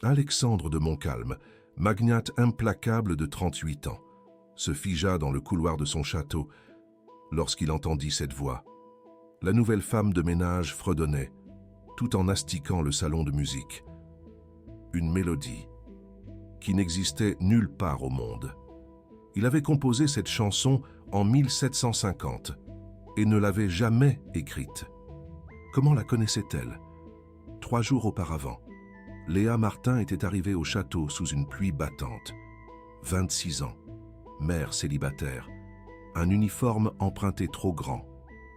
Alexandre de Montcalm, magnate implacable de 38 ans, se figea dans le couloir de son château lorsqu'il entendit cette voix. La nouvelle femme de ménage fredonnait, tout en astiquant le salon de musique. Une mélodie qui n'existait nulle part au monde. Il avait composé cette chanson en 1750 et ne l'avait jamais écrite. Comment la connaissait-elle? 3 jours auparavant, Léa Martin était arrivée au château sous une pluie battante. 26 ans, mère célibataire, un uniforme emprunté trop grand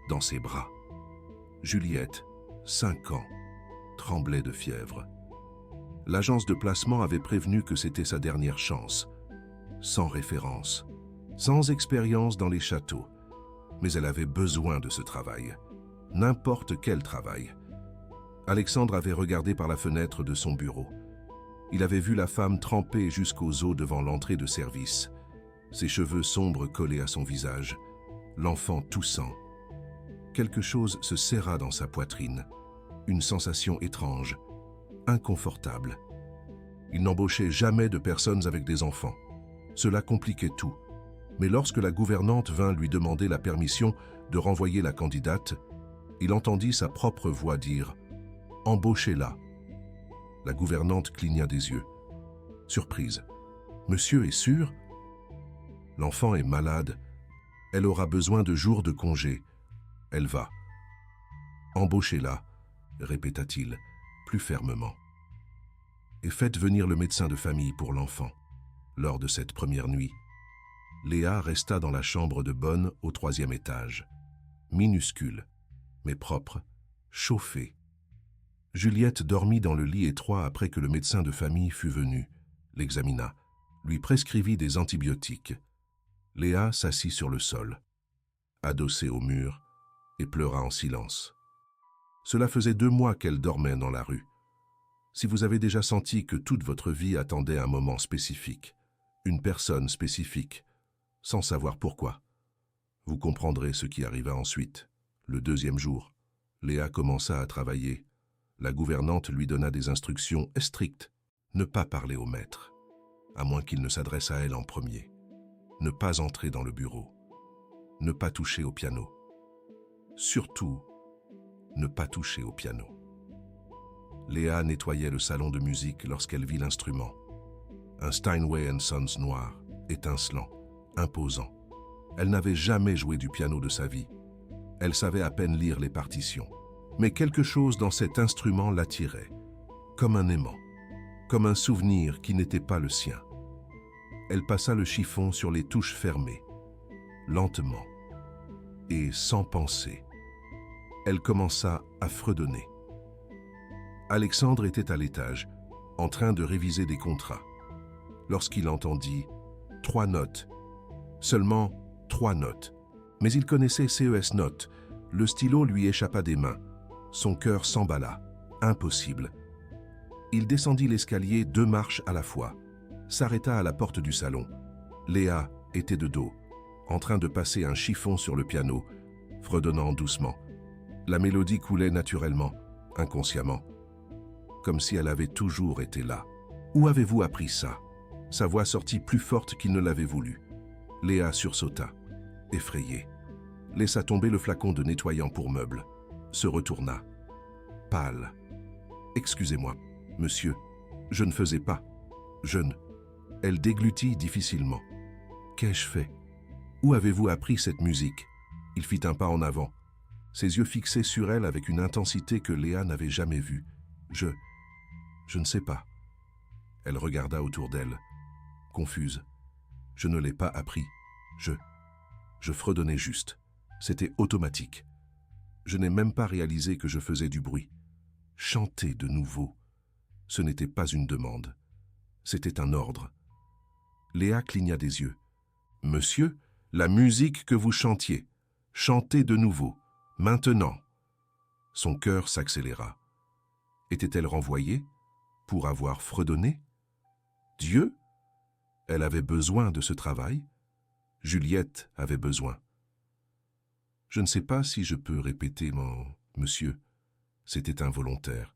dans ses bras. Juliette, 5 ans, tremblait de fièvre. L'agence de placement avait prévenu que c'était sa dernière chance. Sans référence, sans expérience dans les châteaux. Mais elle avait besoin de ce travail. N'importe quel travail. Alexandre avait regardé par la fenêtre de son bureau. Il avait vu la femme trempée jusqu'aux os devant l'entrée de service, ses cheveux sombres collés à son visage, l'enfant toussant. Quelque chose se serra dans sa poitrine, une sensation étrange, inconfortable. Il n'embauchait jamais de personnes avec des enfants. Cela compliquait tout. Mais lorsque la gouvernante vint lui demander la permission de renvoyer la candidate, il entendit sa propre voix dire « Embauchez-la ». La gouvernante cligna des yeux. Surprise. « Monsieur est sûr ? L'enfant est malade. Elle aura besoin de jours de congé. Elle va. »« Embauchez-la », répéta-t-il, plus fermement. « Et faites venir le médecin de famille pour l'enfant. » Lors de cette première nuit, Léa resta dans la chambre de bonne au 3e étage. Minuscule, mais propre, chauffée. Juliette dormit dans le lit étroit après que le médecin de famille fut venu, l'examina, lui prescrivit des antibiotiques. Léa s'assit sur le sol, adossée au mur, et pleura en silence. Cela faisait 2 mois qu'elle dormait dans la rue. Si vous avez déjà senti que toute votre vie attendait un moment spécifique, une personne spécifique, sans savoir pourquoi, vous comprendrez ce qui arriva ensuite. Le 2e jour, Léa commença à travailler. La gouvernante lui donna des instructions strictes. Ne pas parler au maître, à moins qu'il ne s'adresse à elle en premier. Ne pas entrer dans le bureau. Ne pas toucher au piano. Surtout, ne pas toucher au piano. Léa nettoyait le salon de musique lorsqu'elle vit l'instrument. Un Steinway & Sons noir, étincelant, imposant. Elle n'avait jamais joué du piano de sa vie. Elle savait à peine lire les partitions. Mais quelque chose dans cet instrument l'attirait, comme un aimant, comme un souvenir qui n'était pas le sien. Elle passa le chiffon sur les touches fermées, lentement et sans penser. Elle commença à fredonner. Alexandre était à l'étage, en train de réviser des contrats, lorsqu'il entendit 3 notes, seulement 3 notes. Mais il connaissait CES notes, le stylo lui échappa des mains, son cœur s'emballa, impossible. Il descendit l'escalier 2 marches à la fois, s'arrêta à la porte du salon. Léa était de dos, en train de passer un chiffon sur le piano, fredonnant doucement. La mélodie coulait naturellement, inconsciemment, comme si elle avait toujours été là. « Où avez-vous appris ça ?» Sa voix sortit plus forte qu'il ne l'avait voulu. Léa sursauta, effrayée, laissa tomber le flacon de nettoyant pour meubles, se retourna, pâle. « Excusez-moi, monsieur, je ne faisais pas. Je ne... » Elle déglutit difficilement. « Qu'ai-je fait? Où avez-vous appris cette musique ?» Il fit un pas en avant, ses yeux fixés sur elle avec une intensité que Léa n'avait jamais vue. « Je ne sais pas. » Elle regarda autour d'elle, confuse. « Je ne l'ai pas appris. Je fredonnais juste. C'était automatique. Je n'ai même pas réalisé que je faisais du bruit. Chanter de nouveau. Ce n'était pas une demande. C'était un ordre. » Léa cligna des yeux. « Monsieur, la musique que vous chantiez. Chantez de nouveau. Maintenant. » Son cœur s'accéléra. Était-elle renvoyée pour avoir fredonné? Dieu? Elle avait besoin de ce travail. Juliette avait besoin. « Je ne sais pas si je peux répéter mon... Monsieur, c'était involontaire.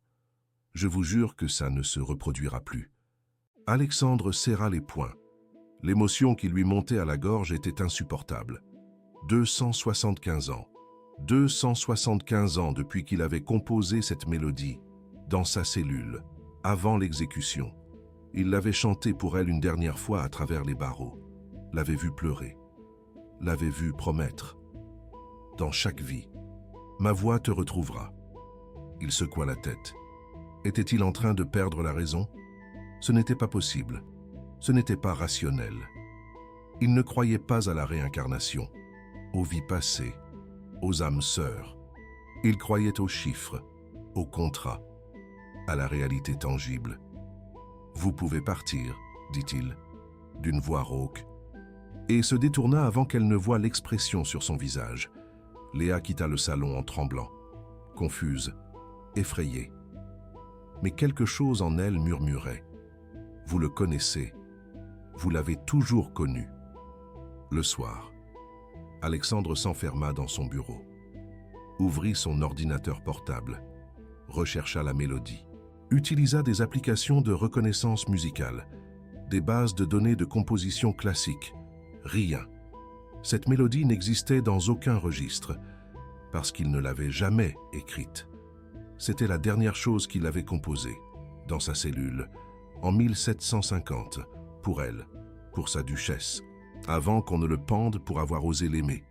Je vous jure que ça ne se reproduira plus. » Alexandre serra les poings. L'émotion qui lui montait à la gorge était insupportable. 275 ans. 275 ans depuis qu'il avait composé cette mélodie, dans sa cellule, avant l'exécution. Il l'avait chantée pour elle une dernière fois à travers les barreaux, l'avait vue pleurer, l'avait vue promettre. Dans chaque vie, ma voix te retrouvera. Il secoua la tête. Était-il en train de perdre la raison? Ce n'était pas possible. Ce n'était pas rationnel. Il ne croyait pas à la réincarnation, aux vies passées, aux âmes sœurs. Il croyait aux chiffres, aux contrats, à la réalité tangible. « Vous pouvez partir, dit-il, d'une voix rauque, et se détourna avant qu'elle ne voie l'expression sur son visage. Léa quitta le salon en tremblant, confuse, effrayée. Mais quelque chose en elle murmurait. « Vous le connaissez, vous l'avez toujours connu. » Le soir, Alexandre s'enferma dans son bureau, ouvrit son ordinateur portable, rechercha la mélodie, utilisa des applications de reconnaissance musicale, des bases de données de composition classique. Rien. Cette mélodie n'existait dans aucun registre, parce qu'il ne l'avait jamais écrite. C'était la dernière chose qu'il avait composée, dans sa cellule, en 1750, pour elle, pour sa duchesse, avant qu'on ne le pende pour avoir osé l'aimer.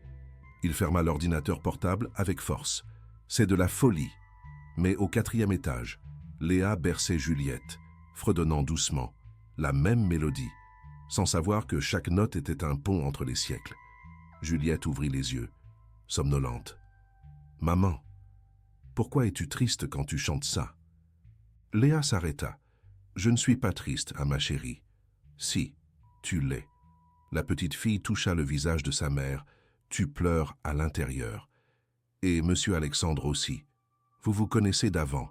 Il ferma l'ordinateur portable avec force. C'est de la folie. Mais au 4e étage, Léa berçait Juliette, fredonnant doucement, la même mélodie, sans savoir que chaque note était un pont entre les siècles. Juliette ouvrit les yeux, somnolente. « Maman, pourquoi es-tu triste quand tu chantes ça ?» Léa s'arrêta. « Je ne suis pas triste, à ma chérie. »« Si, tu l'es. » La petite fille toucha le visage de sa mère. « Tu pleures à l'intérieur. Et monsieur Alexandre aussi. Vous vous connaissez d'avant. »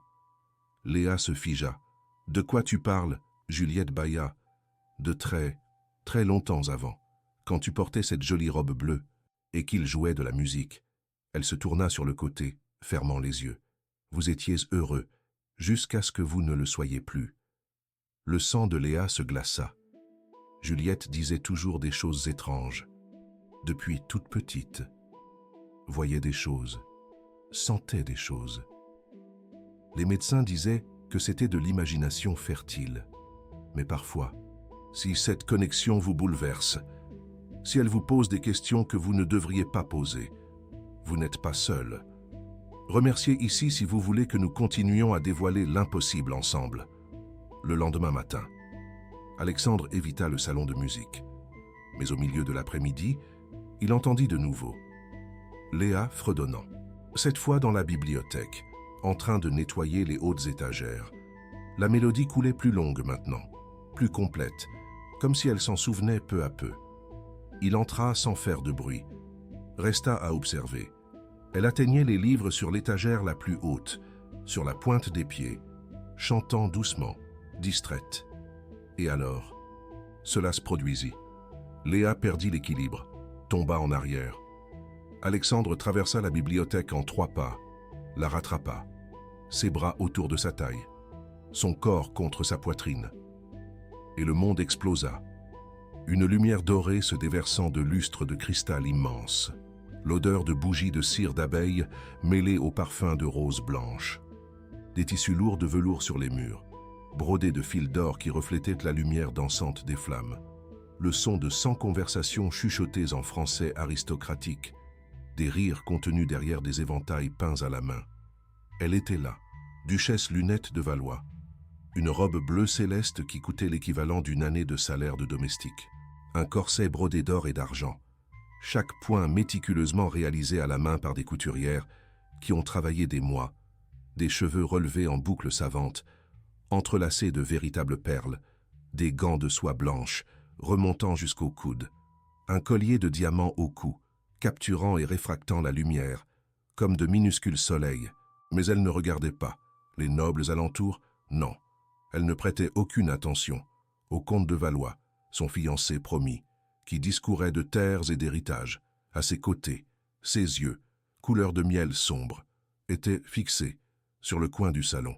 Léa se figea. « De quoi tu parles ?» Juliette bâilla. « De très, très longtemps avant, quand tu portais cette jolie robe bleue et qu'il jouait de la musique. » Elle se tourna sur le côté, fermant les yeux. « Vous étiez heureux, jusqu'à ce que vous ne le soyez plus. » Le sang de Léa se glaça. Juliette disait toujours des choses étranges. Depuis toute petite, voyait des choses, sentait des choses. Les médecins disaient que c'était de l'imagination fertile. Mais parfois, si cette connexion vous bouleverse, si elle vous pose des questions que vous ne devriez pas poser, vous n'êtes pas seul. Remerciez ici si vous voulez que nous continuions à dévoiler l'impossible ensemble. Le lendemain matin, Alexandre évita le salon de musique. Mais au milieu de l'après-midi, il entendit de nouveau Léa fredonnant, cette fois dans la bibliothèque, en train de nettoyer les hautes étagères. La mélodie coulait plus longue maintenant, plus complète, comme si elle s'en souvenait peu à peu. Il entra sans faire de bruit, resta à observer. Elle atteignait les livres sur l'étagère la plus haute, sur la pointe des pieds, chantant doucement, distraite. Et alors, cela se produisit. Léa perdit l'équilibre, tomba en arrière. Alexandre traversa la bibliothèque en 3 pas, la rattrapa, ses bras autour de sa taille, son corps contre sa poitrine. Et le monde explosa, une lumière dorée se déversant de lustres de cristal immense, l'odeur de bougies de cire d'abeille mêlée au parfum de roses blanches, des tissus lourds de velours sur les murs, brodés de fils d'or qui reflétaient la lumière dansante des flammes, le son de 100 conversations chuchotées en français aristocratique, des rires contenus derrière des éventails peints à la main. Elle était là, duchesse Lunette de Valois, une robe bleu céleste qui coûtait l'équivalent d'une année de salaire de domestique, un corset brodé d'or et d'argent, chaque point méticuleusement réalisé à la main par des couturières qui ont travaillé des mois, des cheveux relevés en boucles savantes, entrelacés de véritables perles, des gants de soie blanche remontant jusqu'au coude, un collier de diamants au cou, capturant et réfractant la lumière, comme de minuscules soleils. Mais elle ne regardait pas. Les nobles alentours, non. Elle ne prêtait aucune attention au comte de Valois, son fiancé promis, qui discourait de terres et d'héritages. À ses côtés, ses yeux, couleur de miel sombre, étaient fixés sur le coin du salon,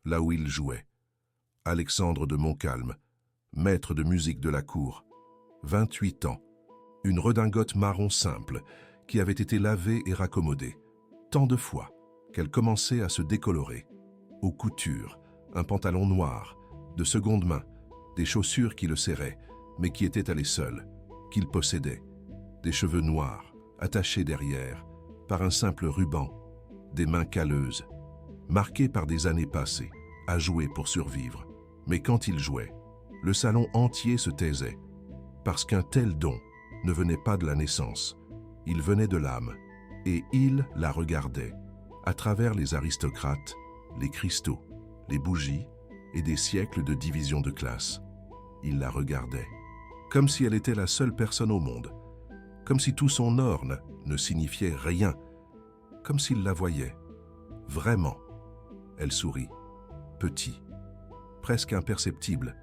là où il jouait. Alexandre de Montcalm, maître de musique de la cour, 28 ans, une redingote marron simple qui avait été lavée et raccommodée, tant de fois qu'elle commençait à se décolorer. Aux coutures, un pantalon noir, de seconde main, des chaussures qui le serraient, mais qui étaient à les seules, qu'il possédait, des cheveux noirs, attachés derrière, par un simple ruban, des mains calleuses, marquées par des années passées, à jouer pour survivre. Mais quand il jouait, le salon entier se taisait, parce qu'un tel don ne venait pas de la naissance, il venait de l'âme, et il la regardait, à travers les aristocrates, les cristaux, les bougies et des siècles de division de classe. Il la regardait, comme si elle était la seule personne au monde, comme si tout son or ne signifiait rien, comme s'il la voyait, vraiment. Elle sourit, petit, presque imperceptible,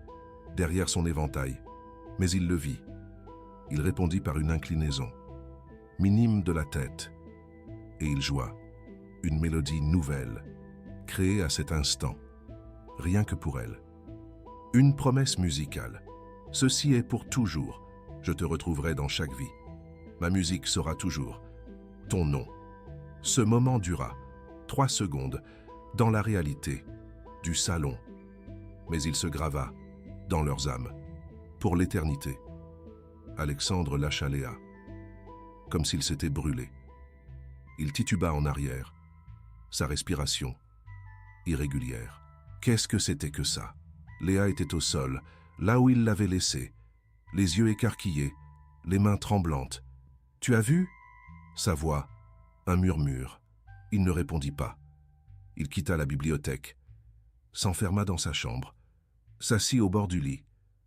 derrière son éventail, mais il le vit. Il répondit par une inclinaison, minime de la tête, et il joua une mélodie nouvelle, créée à cet instant, rien que pour elle. Une promesse musicale. Ceci est pour toujours. Je te retrouverai dans chaque vie. Ma musique sera toujours ton nom. Ce moment dura 3 secondes dans la réalité du salon, mais il se grava dans leurs âmes pour l'éternité. Alexandre lâcha Léa, comme s'il s'était brûlé. Il tituba en arrière, sa respiration irrégulière. Qu'est-ce que c'était que ça? Léa était au sol, là où il l'avait laissée, les yeux écarquillés, les mains tremblantes. « Tu as vu ?» Sa voix, un murmure. Il ne répondit pas. Il quitta la bibliothèque, s'enferma dans sa chambre, s'assit au bord du lit,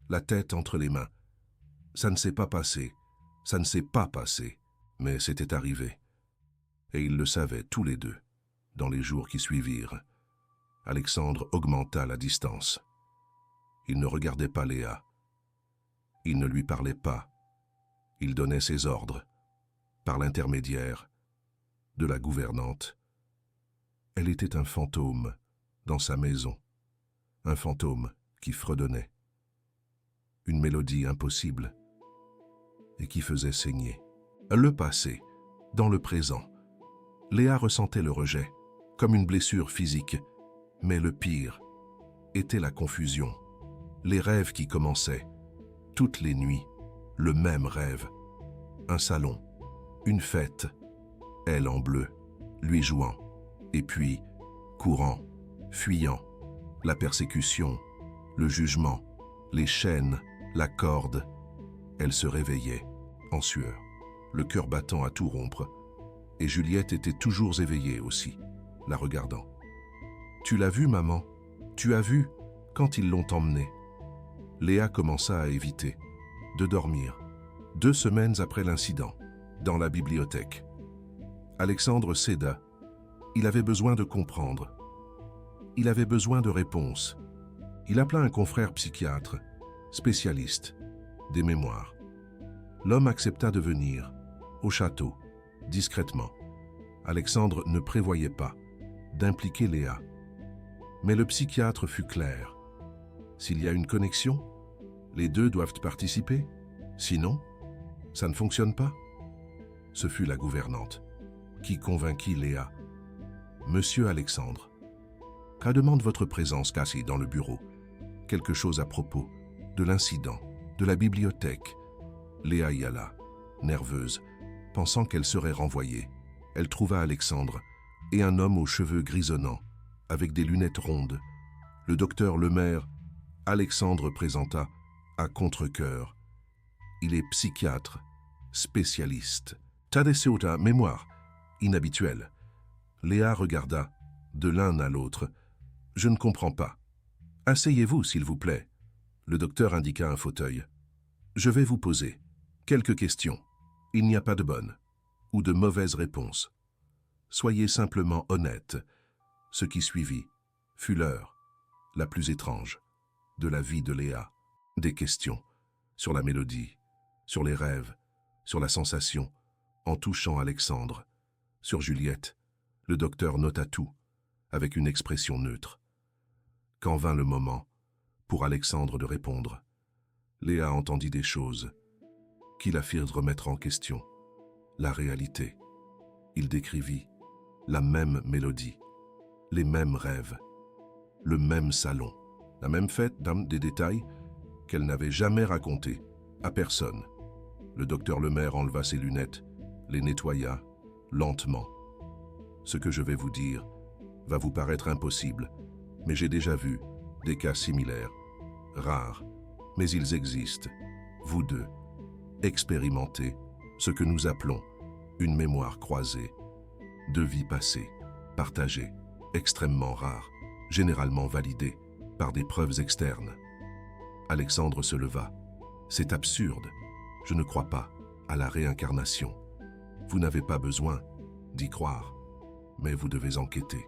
la tête entre les mains. Ça ne s'est pas passé, ça ne s'est pas passé, mais c'était arrivé. Et ils le savaient tous les deux, dans les jours qui suivirent. Alexandre augmenta la distance. Il ne regardait pas Léa. Il ne lui parlait pas. Il donnait ses ordres, par l'intermédiaire de la gouvernante. Elle était un fantôme dans sa maison, un fantôme qui fredonnait. Une mélodie impossible et qui faisait saigner. Le passé, dans le présent. Léa ressentait le rejet, comme une blessure physique, mais le pire était la confusion. Les rêves qui commençaient, toutes les nuits, le même rêve. Un salon, une fête, elle en bleu, lui jouant, et puis courant, fuyant, la persécution, le jugement, les chaînes, la corde. Elle se réveillait, en sueur, le cœur battant à tout rompre, et Juliette était toujours éveillée aussi, la regardant. « Tu l'as vu, maman? Tu as vu quand ils l'ont emmenée ?» Léa commença à éviter de dormir, 2 semaines après l'incident, dans la bibliothèque. Alexandre céda. Il avait besoin de comprendre. Il avait besoin de réponses. Il appela un confrère psychiatre, spécialiste, des mémoires. L'homme accepta de venir, au château, discrètement. Alexandre ne prévoyait pas d'impliquer Léa. Mais le psychiatre fut clair. S'il y a une connexion, les deux doivent participer. Sinon, ça ne fonctionne pas. Ce fut la gouvernante qui convainquit Léa. « Monsieur Alexandre, qu'à demande votre présence cassée dans le bureau. Quelque chose à propos de l'incident, de la bibliothèque. » Léa y alla, nerveuse, pensant qu'elle serait renvoyée. Elle trouva Alexandre et un homme aux cheveux grisonnants, avec des lunettes rondes. Le docteur Lemaire, Alexandre présenta à contre-cœur. Il est psychiatre, spécialiste. Tadesseota, mémoire, inhabituelle. Léa regarda de l'un à l'autre. « Je ne comprends pas. Asseyez-vous, s'il vous plaît. » Le docteur indiqua un fauteuil. « Je vais vous poser quelques questions. Il n'y a pas de bonne ou de mauvaise réponse. Soyez simplement honnête. » Ce qui suivit fut l'heure la plus étrange de la vie de Léa. Des questions sur la mélodie, sur les rêves, sur la sensation, en touchant Alexandre. Sur Juliette, le docteur nota tout, avec une expression neutre. Quand vint le moment pour Alexandre de répondre, Léa entendit des choses qui la firent remettre en question. La réalité. Il décrivit la même mélodie, les mêmes rêves, le même salon, la même fête, des détails qu'elle n'avait jamais racontés à personne. Le docteur Lemaire enleva ses lunettes, les nettoya lentement. Ce que je vais vous dire va vous paraître impossible, mais j'ai déjà vu des cas similaires, rares, mais ils existent. Vous deux, expérimentez ce que nous appelons une mémoire croisée, deux vies passées, partagées, extrêmement rares, généralement validées par des preuves externes. Alexandre se leva. C'est absurde. Je ne crois pas à la réincarnation. Vous n'avez pas besoin d'y croire, mais vous devez enquêter.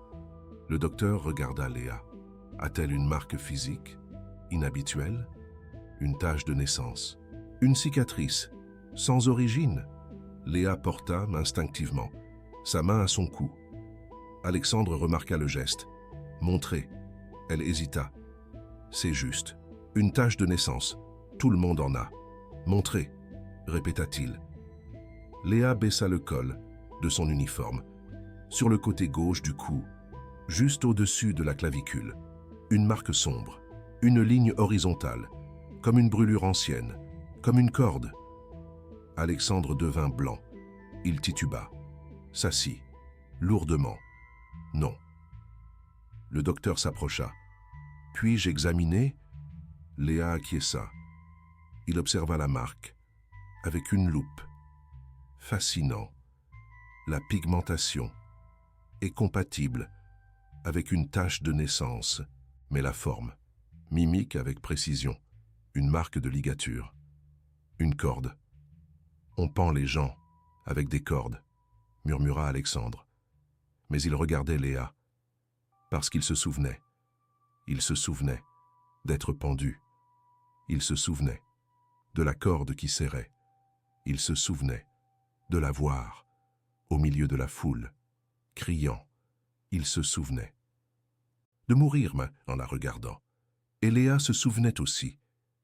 Le docteur regarda Léa. A-t-elle une marque physique inhabituelle? Une tache de naissance? Une cicatrice sans origine? Léa porta instinctivement sa main à son cou. Alexandre remarqua le geste. Montrez. Elle hésita. C'est juste. Une tache de naissance. Tout le monde en a. Montrez, répéta-t-il. Léa baissa le col de son uniforme, sur le côté gauche du cou, juste au-dessus de la clavicule. Une marque sombre, une ligne horizontale, comme une brûlure ancienne, comme une corde. Alexandre devint blanc. Il tituba, s'assit, lourdement. Non. Le docteur s'approcha. Puis-je examiner? Léa acquiesça. Il observa la marque, avec une loupe. Fascinant. La pigmentation est compatible avec une tache de naissance, mais la forme, mimique avec précision, une marque de ligature. Une corde. On pend les gens avec des cordes, murmura Alexandre. Mais il regardait Léa, parce qu'il se souvenait. Il se souvenait d'être pendu. Il se souvenait de la corde qui serrait. Il se souvenait de la voir au milieu de la foule, criant. Il se souvenait de mourir en la regardant. Et Léa se souvenait aussi.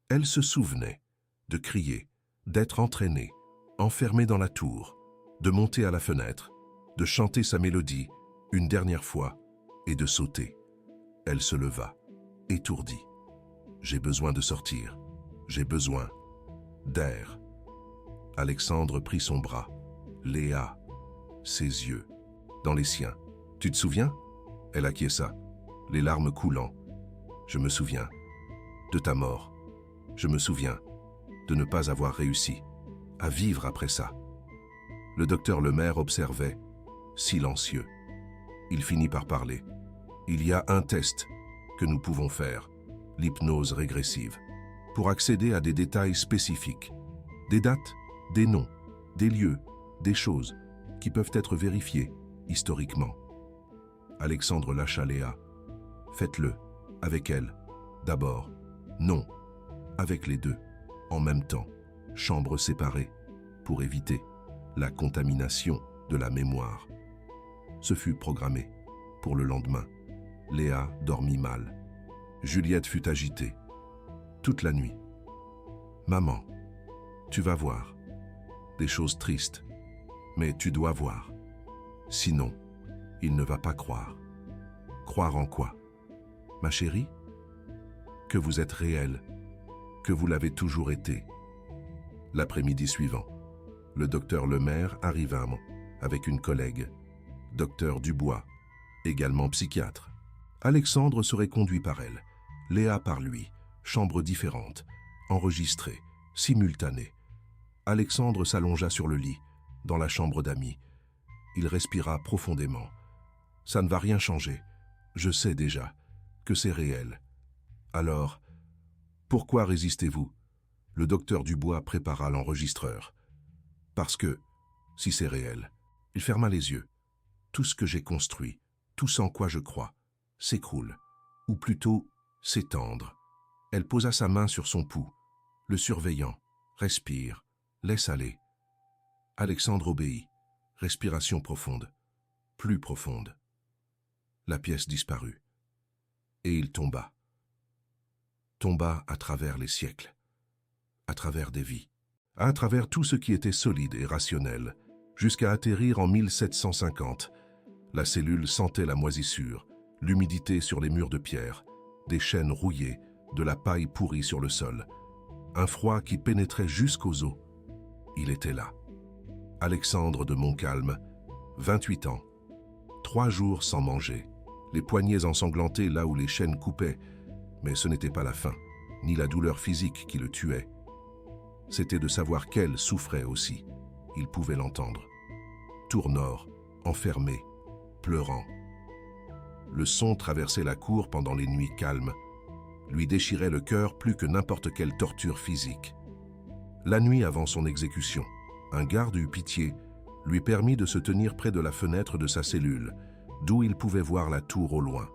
Elle se souvenait de crier, d'être entraînée, enfermée dans la tour, de monter à la fenêtre, de chanter sa mélodie une dernière fois et de sauter. Elle se leva, étourdie. J'ai besoin de sortir. J'ai besoin d'air. Alexandre prit son bras. Léa, ses yeux, dans les siens. Tu te souviens? Elle acquiesça, les larmes coulant. Je me souviens de ta mort. Je me souviens de ne pas avoir réussi à vivre après ça. Le docteur Lemaire observait, silencieux. Il finit par parler. Il y a un test que nous pouvons faire, l'hypnose régressive, pour accéder à des détails spécifiques, des dates, des noms, des lieux, des choses qui peuvent être vérifiées historiquement. Alexandre lâcha Léa. Faites-le, avec elle, d'abord. Non, avec les deux, en même temps, chambres séparées, pour éviter la contamination de la mémoire. Ce fut programmé pour le lendemain. Léa dormit mal. Juliette fut agitée. Toute la nuit. Maman, tu vas voir. Des choses tristes. Mais tu dois voir. Sinon, il ne va pas croire. Croire en quoi? Ma chérie? Que vous êtes réelle. Que vous l'avez toujours été. L'après-midi suivant, le docteur Lemaire arriva avec une collègue, docteur Dubois, également psychiatre. Alexandre serait conduit par elle, Léa par lui, chambres différentes, enregistrées, simultanées. Alexandre s'allongea sur le lit, dans la chambre d'amis. Il respira profondément. Ça ne va rien changer. Je sais déjà que c'est réel. Alors, pourquoi résistez-vous? Le docteur Dubois prépara l'enregistreur. Parce que, si c'est réel, il ferma les yeux. Tout ce que j'ai construit, tout ce en quoi je crois, s'écroule, ou plutôt s'étendre. Elle posa sa main sur son pouls, le surveillant, respire, laisse aller. Alexandre obéit, respiration profonde, plus profonde. La pièce disparut, et il tomba, tomba à travers les siècles, à travers des vies, à travers tout ce qui était solide et rationnel, jusqu'à atterrir en 1750. La cellule sentait la moisissure, l'humidité sur les murs de pierre, des chênes rouillés, de la paille pourrie sur le sol, un froid qui pénétrait jusqu'aux os. Il était là. Alexandre de Montcalm, 28 ans, 3 jours sans manger, les poignets ensanglantés là où les chaînes coupaient, mais ce n'était pas la faim, ni la douleur physique qui le tuait. C'était de savoir qu'elle souffrait aussi. Il pouvait l'entendre. Tour Nord, enfermé, pleurant. Le son traversait la cour pendant les nuits calmes, lui déchirait le cœur plus que n'importe quelle torture physique. La nuit avant son exécution, un garde eut pitié, lui permit de se tenir près de la fenêtre de sa cellule, d'où il pouvait voir la tour au loin,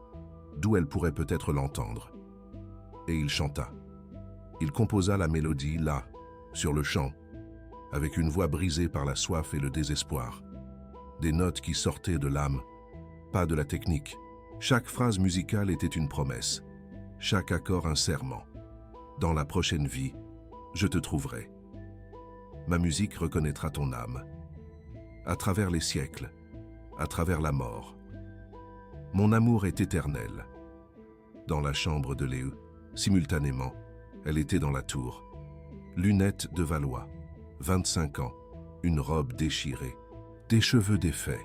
d'où elle pourrait peut-être l'entendre. Et il chanta. Il composa la mélodie là, sur le champ, avec une voix brisée par la soif et le désespoir. Des notes qui sortaient de l'âme, pas de la technique. Chaque phrase musicale était une promesse, chaque accord un serment. Dans la prochaine vie, je te trouverai. Ma musique reconnaîtra ton âme. À travers les siècles, à travers la mort. Mon amour est éternel. Dans la chambre de Léu, simultanément, elle était dans la tour. Lunettes de Valois, 25 ans, une robe déchirée, des cheveux défaits,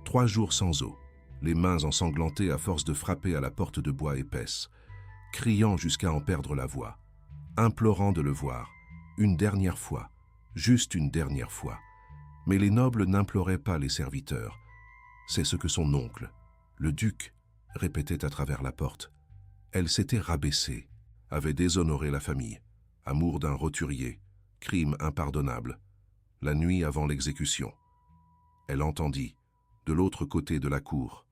3 jours sans eau, les mains ensanglantées à force de frapper à la porte de bois épaisse, criant jusqu'à en perdre la voix, implorant de le voir, une dernière fois, juste une dernière fois. Mais les nobles n'imploraient pas les serviteurs. C'est ce que son oncle, le duc, répétait à travers la porte. Elle s'était rabaissée, avait déshonoré la famille. Amour d'un roturier, crime impardonnable. La nuit avant l'exécution. Elle entendit, de l'autre côté de la cour,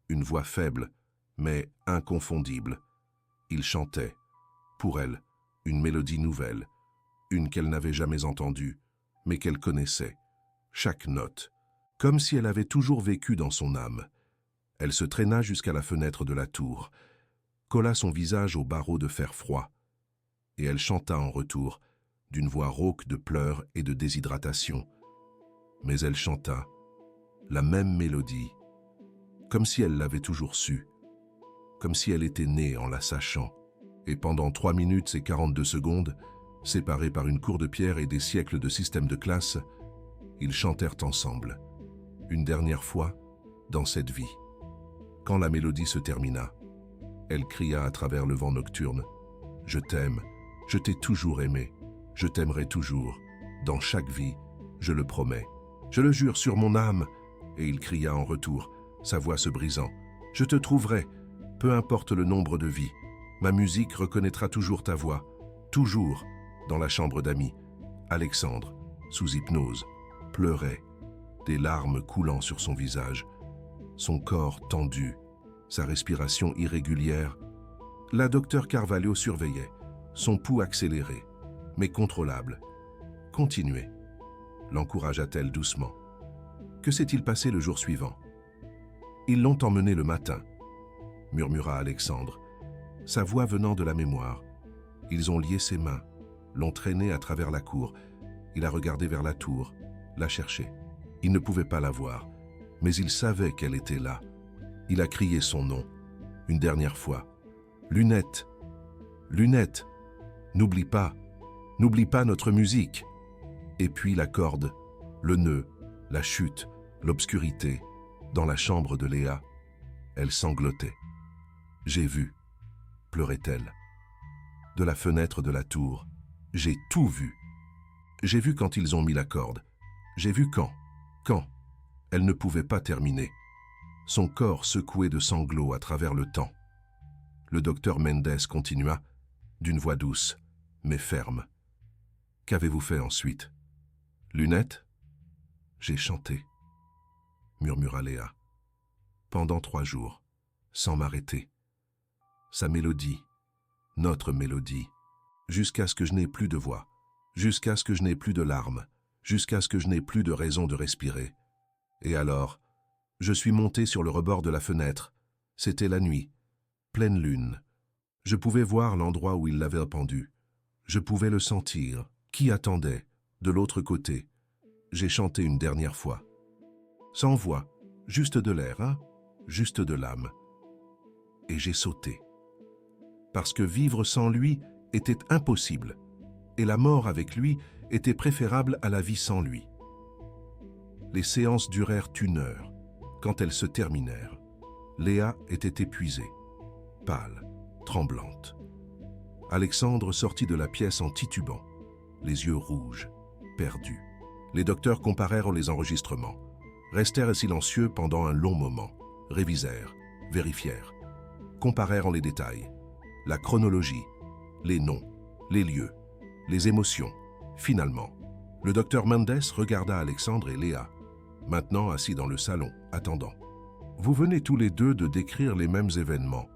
une voix faible, mais inconfondible. Il chantait, pour elle, une mélodie nouvelle, une qu'elle n'avait jamais entendue, mais qu'elle connaissait, chaque note, comme si elle avait toujours vécu dans son âme. Elle se traîna jusqu'à la fenêtre de la tour, colla son visage au barreau de fer froid, et elle chanta en retour, d'une voix rauque de pleurs et de déshydratation. Mais elle chanta la même mélodie, comme si elle l'avait toujours su, comme si elle était née en la sachant. Et pendant 3 minutes et 42 secondes, séparés par une cour de pierre et des siècles de système de classe, ils chantèrent ensemble, une dernière fois, dans cette vie. Quand la mélodie se termina, elle cria à travers le vent nocturne « Je t'aime, je t'ai toujours aimé, je t'aimerai toujours, dans chaque vie, je le promets, je le jure sur mon âme !» Et il cria en retour, sa voix se brisant « Je te trouverai, peu importe le nombre de vies, ma musique reconnaîtra toujours ta voix, toujours !» Dans la chambre d'amis, Alexandre, sous hypnose, pleurait, des larmes coulant sur son visage, son corps tendu, sa respiration irrégulière. La docteure Carvalho surveillait, son pouls accéléré, mais contrôlable. « Continuez », l'encouragea-t-elle doucement. « Que s'est-il passé le jour suivant ?»« Ils l'ont emmené le matin », murmura Alexandre, sa voix venant de la mémoire. Ils ont lié ses mains, l'ont traînée à travers la cour. Il a regardé vers la tour, l'a cherchée. Il ne pouvait pas la voir, mais il savait qu'elle était là. Il a crié son nom, une dernière fois. « Lunettes, Lunettes, n'oublie pas notre musique !» Et puis la corde, le nœud, la chute, l'obscurité, dans la chambre de Léa. Elle sanglotait. « J'ai vu », pleurait-elle. De la fenêtre de la tour, j'ai tout vu. J'ai vu quand ils ont mis la corde. J'ai vu quand. Elle ne pouvait pas terminer. Son corps secoué de sanglots à travers le temps. Le docteur Mendes continua, d'une voix douce, mais ferme. « Qu'avez-vous fait ensuite ?»« Lunettes ?»« J'ai chanté, » murmura Léa. « Pendant 3 jours, sans m'arrêter. Sa mélodie, notre mélodie, jusqu'à ce que je n'ai plus de voix, jusqu'à ce que je n'ai plus de larmes, jusqu'à ce que je n'ai plus de raison de respirer. Et alors, je suis monté sur le rebord de la fenêtre. C'était la nuit, pleine lune. Je pouvais voir l'endroit où il l'avait pendu. Je pouvais le sentir. Qui attendait, de l'autre côté? J'ai chanté une dernière fois. Sans voix, juste de l'air, hein? Juste de l'âme. Et j'ai sauté. Parce que vivre sans lui était impossible, et la mort avec lui était préférable à la vie sans lui. Les séances durèrent 1 heure. Quand elles se terminèrent, Léa était épuisée, pâle, tremblante. Alexandre sortit de la pièce en titubant, les yeux rouges, perdus. Les docteurs comparèrent les enregistrements, restèrent silencieux pendant un long moment, révisèrent, vérifièrent, comparèrent les détails, la chronologie, les noms, les lieux, les émotions. Finalement, le docteur Mendes regarda Alexandre et Léa, maintenant assis dans le salon, attendant. Vous venez tous les deux de décrire les mêmes événements,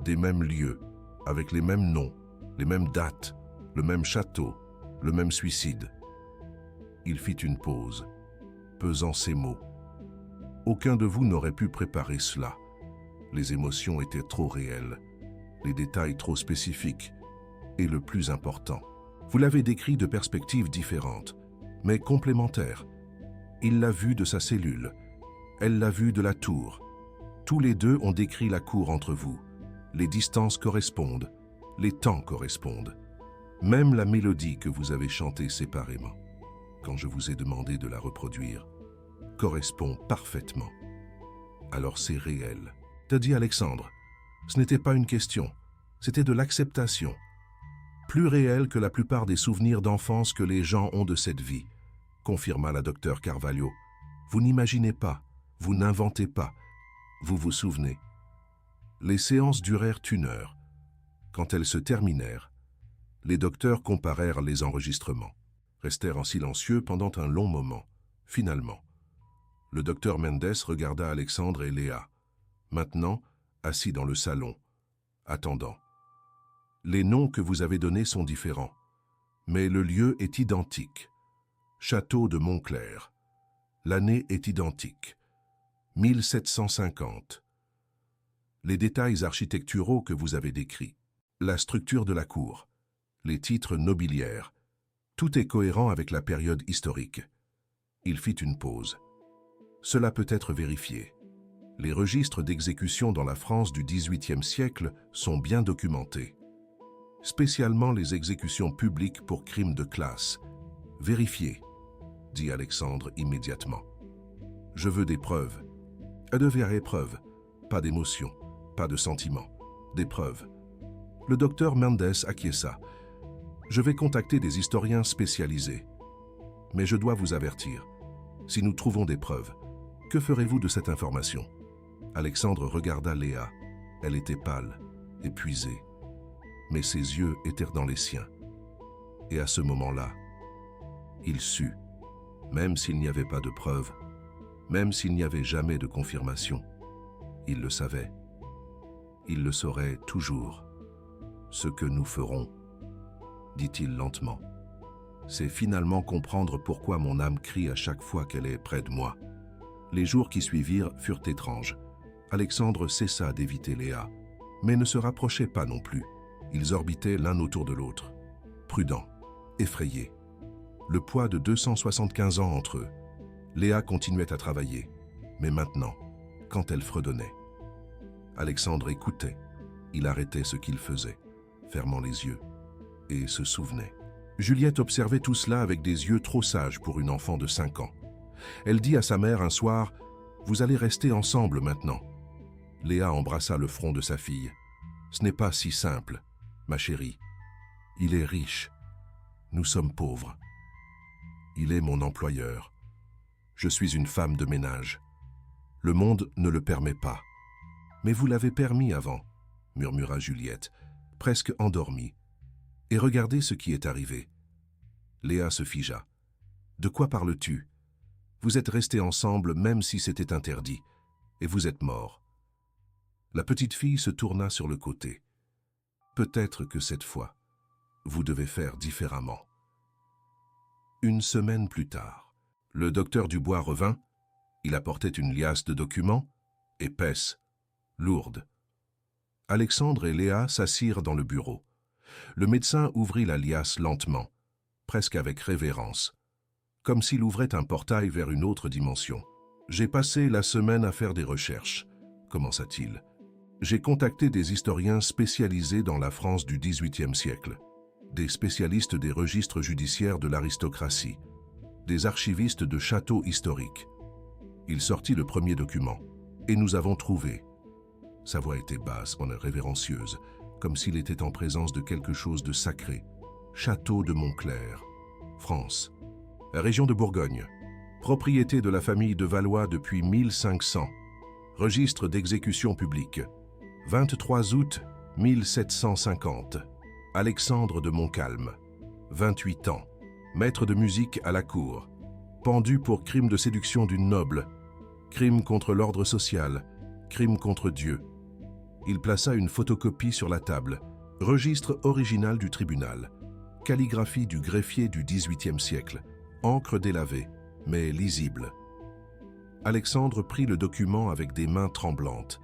des mêmes lieux, avec les mêmes noms, les mêmes dates, le même château, le même suicide. Il fit une pause, pesant ses mots. Aucun de vous n'aurait pu préparer cela. Les émotions étaient trop réelles, les détails trop spécifiques, et le plus important, vous l'avez décrit de perspectives différentes, mais complémentaires. Il l'a vu de sa cellule, elle l'a vu de la tour. Tous les deux ont décrit la cour entre vous. Les distances correspondent, les temps correspondent. Même la mélodie que vous avez chantée séparément, quand je vous ai demandé de la reproduire, correspond parfaitement. Alors c'est réel. T'as dit Alexandre, ce n'était pas une question, c'était de l'acceptation. Plus réel que la plupart des souvenirs d'enfance que les gens ont de cette vie, confirma la docteure Carvalho. Vous n'imaginez pas, vous n'inventez pas, vous vous souvenez. Les séances durèrent 1 heure. Quand elles se terminèrent, les docteurs comparèrent les enregistrements, restèrent en silencieux pendant un long moment. Finalement, le docteur Mendes regarda Alexandre et Léa, maintenant assis dans le salon, attendant. Les noms que vous avez donnés sont différents, mais le lieu est identique. Château de Montclair. L'année est identique. 1750. Les détails architecturaux que vous avez décrits, la structure de la cour, les titres nobiliaires, tout est cohérent avec la période historique. Il fit une pause. Cela peut être vérifié. Les registres d'exécution dans la France du XVIIIe siècle sont bien documentés. Spécialement les exécutions publiques pour crimes de classe. Vérifiez, dit Alexandre immédiatement. Je veux des preuves. De vraies preuves, pas d'émotion, pas de sentiment, des preuves. Le docteur Mendes acquiesça. Je vais contacter des historiens spécialisés. Mais je dois vous avertir. Si nous trouvons des preuves, que ferez-vous de cette information? Alexandre regarda Léa. Elle était pâle, épuisée. Mais ses yeux étaient dans les siens. Et à ce moment-là, il sut, même s'il n'y avait pas de preuves, même s'il n'y avait jamais de confirmation, il le savait. Il le saurait toujours. Ce que nous ferons, dit-il lentement, c'est finalement comprendre pourquoi mon âme crie à chaque fois qu'elle est près de moi. Les jours qui suivirent furent étranges. Alexandre cessa d'éviter Léa, mais ne se rapprochait pas non plus. Ils orbitaient l'un autour de l'autre, prudents, effrayés. Le poids de 275 ans entre eux. Léa continuait à travailler, mais maintenant, quand elle fredonnait. Alexandre écoutait. Il arrêtait ce qu'il faisait, fermant les yeux, et se souvenait. Juliette observait tout cela avec des yeux trop sages pour une enfant de 5 ans. Elle dit à sa mère un soir, « Vous allez rester ensemble maintenant. » Léa embrassa le front de sa fille. « Ce n'est pas si simple, ma chérie. Il est riche. Nous sommes pauvres. Il est mon employeur. Je suis une femme de ménage. Le monde ne le permet pas. Mais vous l'avez permis avant, murmura Juliette, presque endormie. Et regardez ce qui est arrivé. Léa se figea. De quoi parles-tu? Vous êtes restés ensemble même si c'était interdit, et vous êtes morts. La petite fille se tourna sur le côté. Peut-être que cette fois, vous devez faire différemment. Une semaine plus tard, le docteur Dubois revint. Il apportait une liasse de documents, épaisse, lourde. Alexandre et Léa s'assirent dans le bureau. Le médecin ouvrit la liasse lentement, presque avec révérence, comme s'il ouvrait un portail vers une autre dimension. « J'ai passé la semaine à faire des recherches », commença-t-il. « J'ai contacté des historiens spécialisés dans la France du XVIIIe siècle, des spécialistes des registres judiciaires de l'aristocratie, des archivistes de châteaux historiques. Il sortit le premier document, et nous avons trouvé. » Sa voix était basse, révérencieuse, comme s'il était en présence de quelque chose de sacré. « Château de Montclair, France, région de Bourgogne, propriété de la famille de Valois depuis 1500, registre d'exécution publique, 23 août 1750, Alexandre de Montcalm, 28 ans, maître de musique à la cour, pendu pour crime de séduction d'une noble, crime contre l'ordre social, crime contre Dieu. Il plaça une photocopie sur la table, registre original du tribunal, calligraphie du greffier du XVIIIe siècle, encre délavée, mais lisible. Alexandre prit le document avec des mains tremblantes.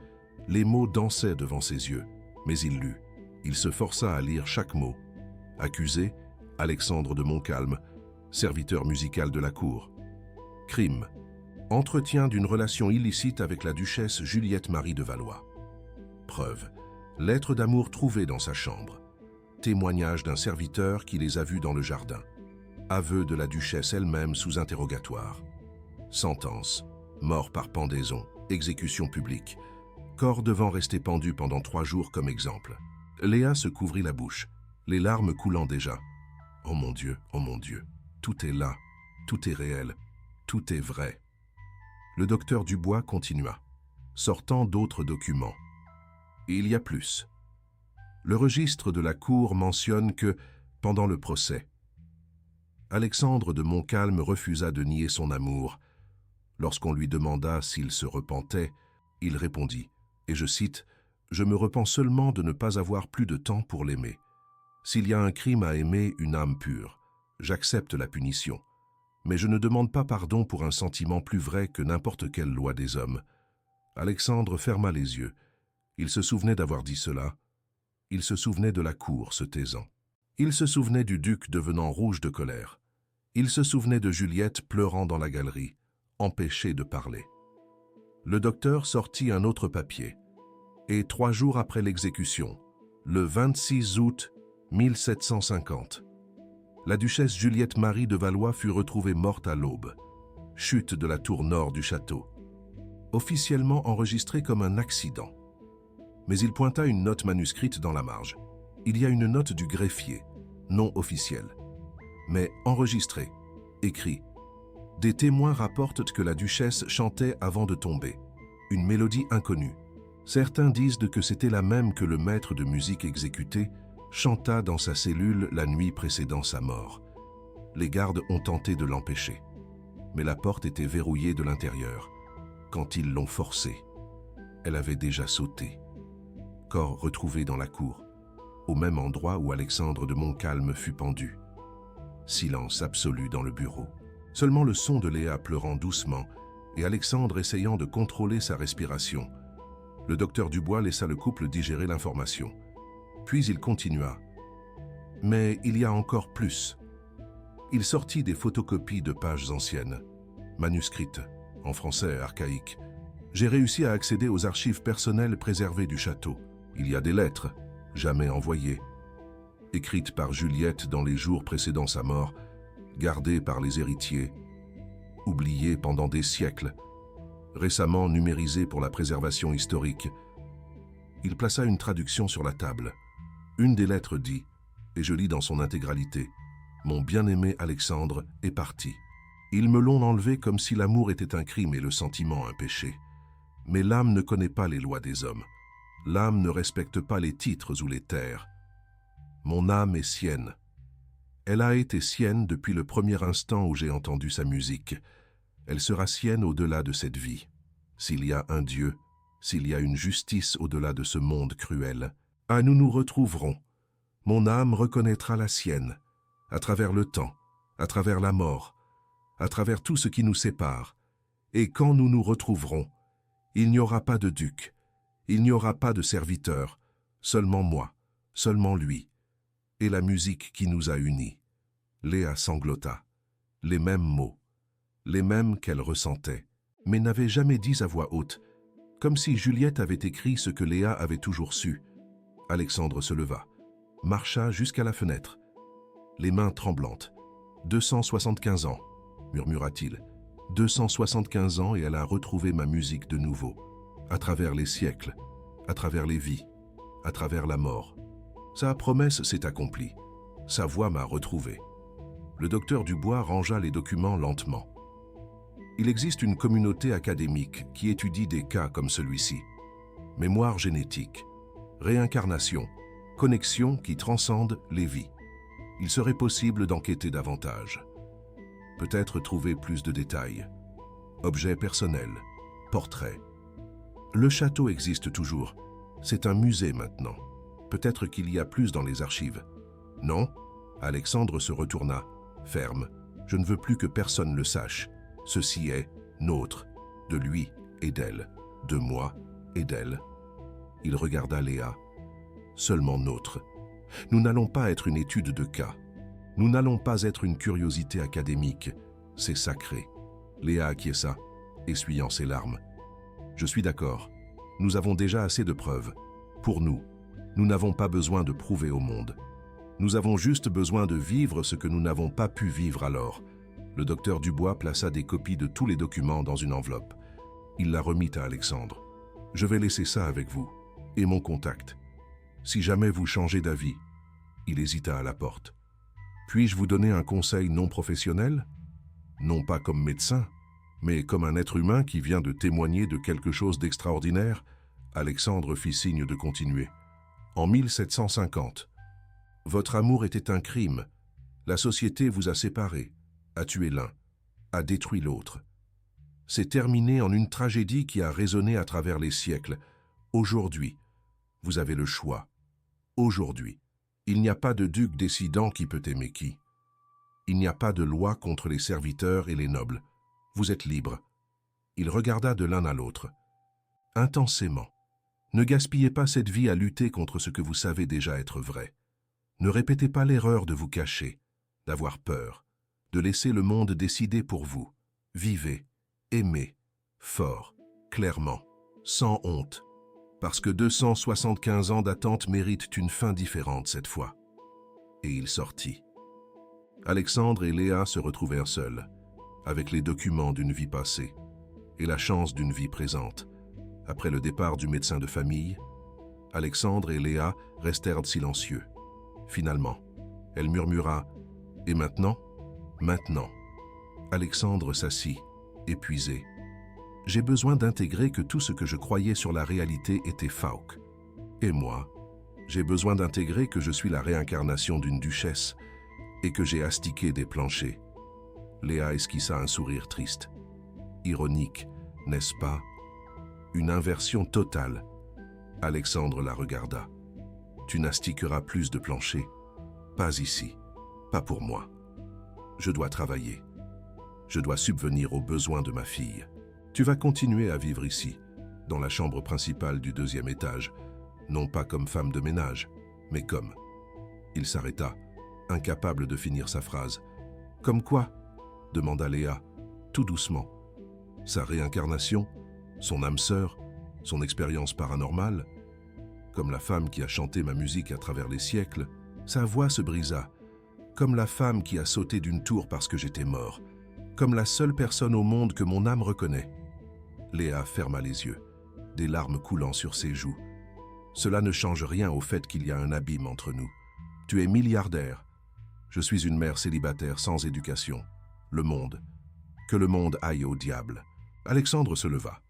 Les mots dansaient devant ses yeux, mais il lut. Il se força à lire chaque mot. Accusé, Alexandre de Montcalm, serviteur musical de la cour. Crime. Entretien d'une relation illicite avec la duchesse Juliette Marie de Valois. Preuve. Lettre d'amour trouvée dans sa chambre. Témoignage d'un serviteur qui les a vus dans le jardin. Aveu de la duchesse elle-même sous interrogatoire. Sentence. Mort par pendaison. Exécution publique. Corps devant rester pendu pendant 3 jours comme exemple. Léa se couvrit la bouche, les larmes coulant déjà. Oh mon Dieu, tout est là, tout est réel, tout est vrai. Le docteur Dubois continua, sortant d'autres documents. Il y a plus. Le registre de la cour mentionne que, pendant le procès, Alexandre de Montcalm refusa de nier son amour. Lorsqu'on lui demanda s'il se repentait, il répondit, et je cite, « Je me repens seulement de ne pas avoir plus de temps pour l'aimer. S'il y a un crime à aimer une âme pure, j'accepte la punition. Mais je ne demande pas pardon pour un sentiment plus vrai que n'importe quelle loi des hommes. » Alexandre ferma les yeux. Il se souvenait d'avoir dit cela. Il se souvenait de la cour se taisant. Il se souvenait du duc devenant rouge de colère. Il se souvenait de Juliette pleurant dans la galerie, empêchée de parler. Le docteur sortit un autre papier. Et 3 jours après l'exécution, le 26 août 1750, la duchesse Juliette Marie de Valois fut retrouvée morte à l'aube. Chute de la tour nord du château. Officiellement enregistré comme un accident. Mais il pointa une note manuscrite dans la marge. Il y a une note du greffier, non officielle, mais enregistrée, écrit. Des témoins rapportent que la duchesse chantait avant de tomber, une mélodie inconnue. Certains disent que c'était la même que le maître de musique exécuté chanta dans sa cellule la nuit précédant sa mort. Les gardes ont tenté de l'empêcher, mais la porte était verrouillée de l'intérieur. Quand ils l'ont forcée, elle avait déjà sauté. Corps retrouvé dans la cour, au même endroit où Alexandre de Montcalm fut pendu. Silence absolu dans le bureau. Seulement le son de Léa pleurant doucement et Alexandre essayant de contrôler sa respiration. Le docteur Dubois laissa le couple digérer l'information. Puis il continua. « Mais il y a encore plus. » Il sortit des photocopies de pages anciennes, manuscrites, en français archaïque. J'ai réussi à accéder aux archives personnelles préservées du château. Il y a des lettres, jamais envoyées, écrites par Juliette dans les jours précédant sa mort, gardées par les héritiers, oubliées pendant des siècles, récemment numérisées pour la préservation historique. Il plaça une traduction sur la table. Une des lettres dit, et je lis dans son intégralité, « Mon bien-aimé Alexandre est parti. Ils me l'ont enlevé comme si l'amour était un crime et le sentiment un péché. Mais l'âme ne connaît pas les lois des hommes. L'âme ne respecte pas les titres ou les terres. Mon âme est sienne. Elle a été sienne depuis le premier instant où j'ai entendu sa musique. Elle sera sienne au-delà de cette vie. S'il y a un Dieu, s'il y a une justice au-delà de ce monde cruel, nous nous retrouverons. Mon âme reconnaîtra la sienne, à travers le temps, à travers la mort, à travers tout ce qui nous sépare. Et quand nous nous retrouverons, il n'y aura pas de duc, il n'y aura pas de serviteur, Seulement moi, seulement lui, et la musique qui nous a unis. Léa sanglota. Les mêmes mots, les mêmes qu'elle ressentait, mais n'avait jamais dit à voix haute, comme si Juliette avait écrit ce que Léa avait toujours su. Alexandre se leva, marcha jusqu'à la fenêtre, les mains tremblantes. 275 ans, murmura-t-il. 275 ans et elle a retrouvé ma musique de nouveau, à travers les siècles, à travers les vies, à travers la mort. Sa promesse s'est accomplie. Sa voix m'a retrouvé. Le docteur Dubois rangea les documents lentement. Il existe une communauté académique qui étudie des cas comme celui-ci. Mémoire génétique, réincarnation, connexion qui transcendent les vies. Il serait possible d'enquêter davantage. Peut-être trouver plus de détails. Objets personnels, portraits. Le château existe toujours. C'est un musée maintenant. Peut-être qu'il y a plus dans les archives. Non? Alexandre se retourna, ferme. Je ne veux plus que personne le sache. Ceci est nôtre, de lui et d'elle, de moi et d'elle. Il regarda Léa. Seulement nôtre. Nous n'allons pas être une étude de cas. Nous n'allons pas être une curiosité académique. C'est sacré. Léa acquiesça, essuyant ses larmes. Je suis d'accord. Nous avons déjà assez de preuves. Pour nous, nous n'avons pas besoin de prouver au monde. Nous avons juste besoin de vivre ce que nous n'avons pas pu vivre alors. Le docteur Dubois plaça des copies de tous les documents dans une enveloppe. Il la remit à Alexandre. Je vais laisser ça avec vous, et mon contact. Si jamais vous changez d'avis, il hésita à la porte. Puis-je vous donner un conseil non professionnel? Non pas comme médecin, mais comme un être humain qui vient de témoigner de quelque chose d'extraordinaire. Alexandre fit signe de continuer. En 1750, votre amour était un crime. La société vous a séparés, a tué l'un, a détruit l'autre. C'est terminé en une tragédie qui a résonné à travers les siècles. Aujourd'hui, vous avez le choix. Aujourd'hui, il n'y a pas de duc décidant qui peut aimer qui. Il n'y a pas de loi contre les serviteurs et les nobles. Vous êtes libre. Il regarda de l'un à l'autre. Intensément. Ne gaspillez pas cette vie à lutter contre ce que vous savez déjà être vrai. Ne répétez pas l'erreur de vous cacher, d'avoir peur, de laisser le monde décider pour vous. Vivez, aimez, fort, clairement, sans honte. Parce que 275 ans d'attente méritent une fin différente cette fois. Et il sortit. Alexandre et Léa se retrouvèrent seuls, avec les documents d'une vie passée et la chance d'une vie présente. Après le départ du médecin de famille, Alexandre et Léa restèrent silencieux. Finalement, elle murmura « Et maintenant ?»« Maintenant. » Alexandre s'assit, épuisé. « J'ai besoin d'intégrer que tout ce que je croyais sur la réalité était fauque. Et moi, j'ai besoin d'intégrer que je suis la réincarnation d'une duchesse et que j'ai astiqué des planchers. » Léa esquissa un sourire triste. Ironique, n'est-ce pas? Une inversion totale. Alexandre la regarda. Tu n'astiqueras plus de planchers. Pas ici. Pas pour moi. Je dois travailler. Je dois subvenir aux besoins de ma fille. Tu vas continuer à vivre ici, dans la chambre principale du 2e étage, non pas comme femme de ménage, mais comme... Il s'arrêta, incapable de finir sa phrase. Comme quoi? Demanda Léa, tout doucement. Sa réincarnation, son âme sœur, son expérience paranormale. Comme la femme qui a chanté ma musique à travers les siècles, sa voix se brisa. Comme la femme qui a sauté d'une tour parce que j'étais mort. Comme la seule personne au monde que mon âme reconnaît. Léa ferma les yeux, des larmes coulant sur ses joues. Cela ne change rien au fait qu'il y a un abîme entre nous. Tu es milliardaire. Je suis une mère célibataire sans éducation. Le monde. Que le monde aille au diable. Alexandre se leva.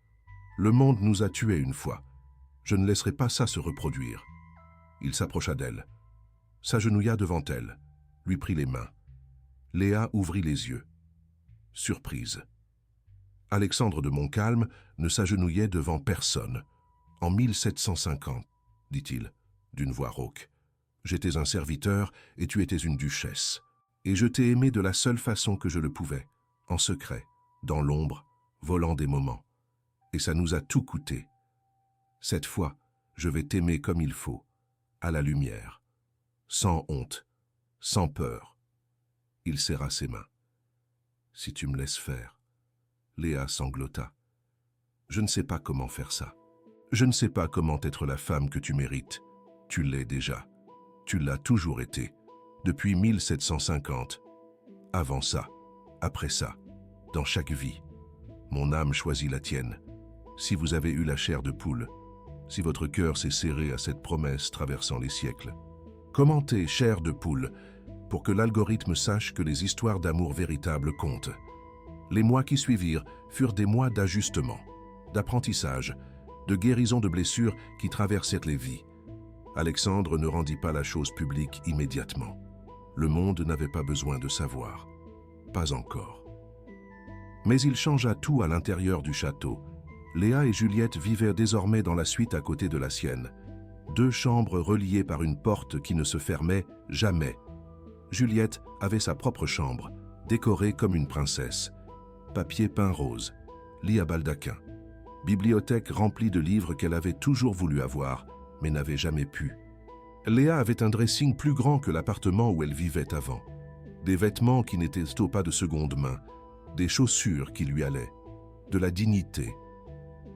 Le monde nous a tués une fois. Je ne laisserai pas ça se reproduire. Il s'approcha d'elle, s'agenouilla devant elle, lui prit les mains. Léa ouvrit les yeux. Surprise. Alexandre de Montcalm ne s'agenouillait devant personne. En 1750, dit-il, d'une voix rauque. J'étais un serviteur et tu étais une duchesse. Et je t'ai aimé de la seule façon que je le pouvais, en secret, dans l'ombre, volant des moments. Et ça nous a tout coûté. Cette fois, je vais t'aimer comme il faut, à la lumière, sans honte, sans peur. Il serra ses mains. « Si tu me laisses faire. » Léa sanglota. « Je ne sais pas comment faire ça. Je ne sais pas comment être la femme que tu mérites. Tu l'es déjà. Tu l'as toujours été. Depuis 1750. Avant ça, après ça, dans chaque vie. Mon âme choisit la tienne. Si vous avez eu la chair de poule, si votre cœur s'est serré à cette promesse traversant les siècles. Commentez chair de poule pour que l'algorithme sache que les histoires d'amour véritables comptent. Les mois qui suivirent furent des mois d'ajustement, d'apprentissage, de guérison de blessures qui traversèrent les vies. Alexandre ne rendit pas la chose publique immédiatement. Le monde n'avait pas besoin de savoir. Pas encore. Mais il changea tout à l'intérieur du château. Léa et Juliette vivaient désormais dans la suite à côté de la sienne. 2 chambres reliées par une porte qui ne se fermait jamais. Juliette avait sa propre chambre, décorée comme une princesse. Papier peint rose, lit à baldaquin, bibliothèque remplie de livres qu'elle avait toujours voulu avoir, mais n'avait jamais pu. Léa avait un dressing plus grand que l'appartement où elle vivait avant. Des vêtements qui n'étaient pas de seconde main, des chaussures qui lui allaient, de la dignité.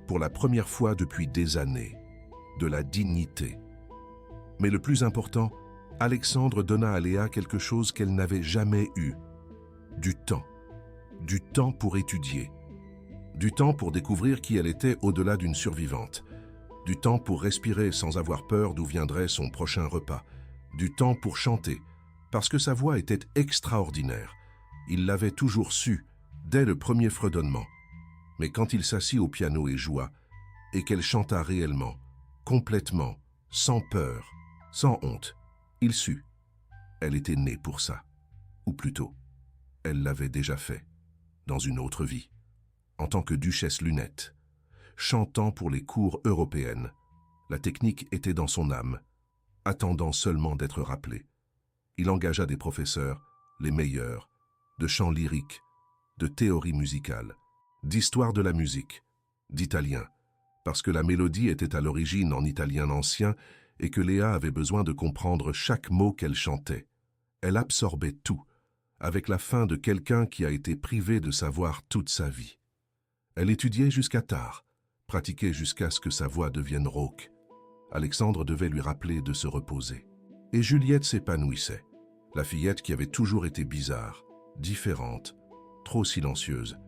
Pour la première fois depuis des années, de la dignité. Mais le plus important, Alexandre donna à Léa quelque chose qu'elle n'avait jamais eu. Du temps. Du temps pour étudier. Du temps pour découvrir qui elle était au-delà d'une survivante. Du temps pour respirer sans avoir peur d'où viendrait son prochain repas. Du temps pour chanter, parce que sa voix était extraordinaire. Il l'avait toujours su, dès le premier fredonnement. Mais quand il s'assit au piano et joua, et qu'elle chanta réellement, complètement, sans peur, sans honte, il sut. Elle était née pour ça. Ou plutôt, elle l'avait déjà fait, dans une autre vie, en tant que duchesse Lunette, chantant pour les cours européennes. La technique était dans son âme, attendant seulement d'être rappelée. Il engagea des professeurs, les meilleurs, de chant lyrique, de théorie musicale, d'histoire de la musique, d'italien, parce que la mélodie était à l'origine en italien ancien et que Léa avait besoin de comprendre chaque mot qu'elle chantait. Elle absorbait tout, avec la fin de quelqu'un qui a été privé de savoir toute sa vie. Elle étudiait jusqu'à tard, pratiquait jusqu'à ce que sa voix devienne rauque. Alexandre devait lui rappeler de se reposer. Et Juliette s'épanouissait, la fillette qui avait toujours été bizarre, différente, trop silencieuse,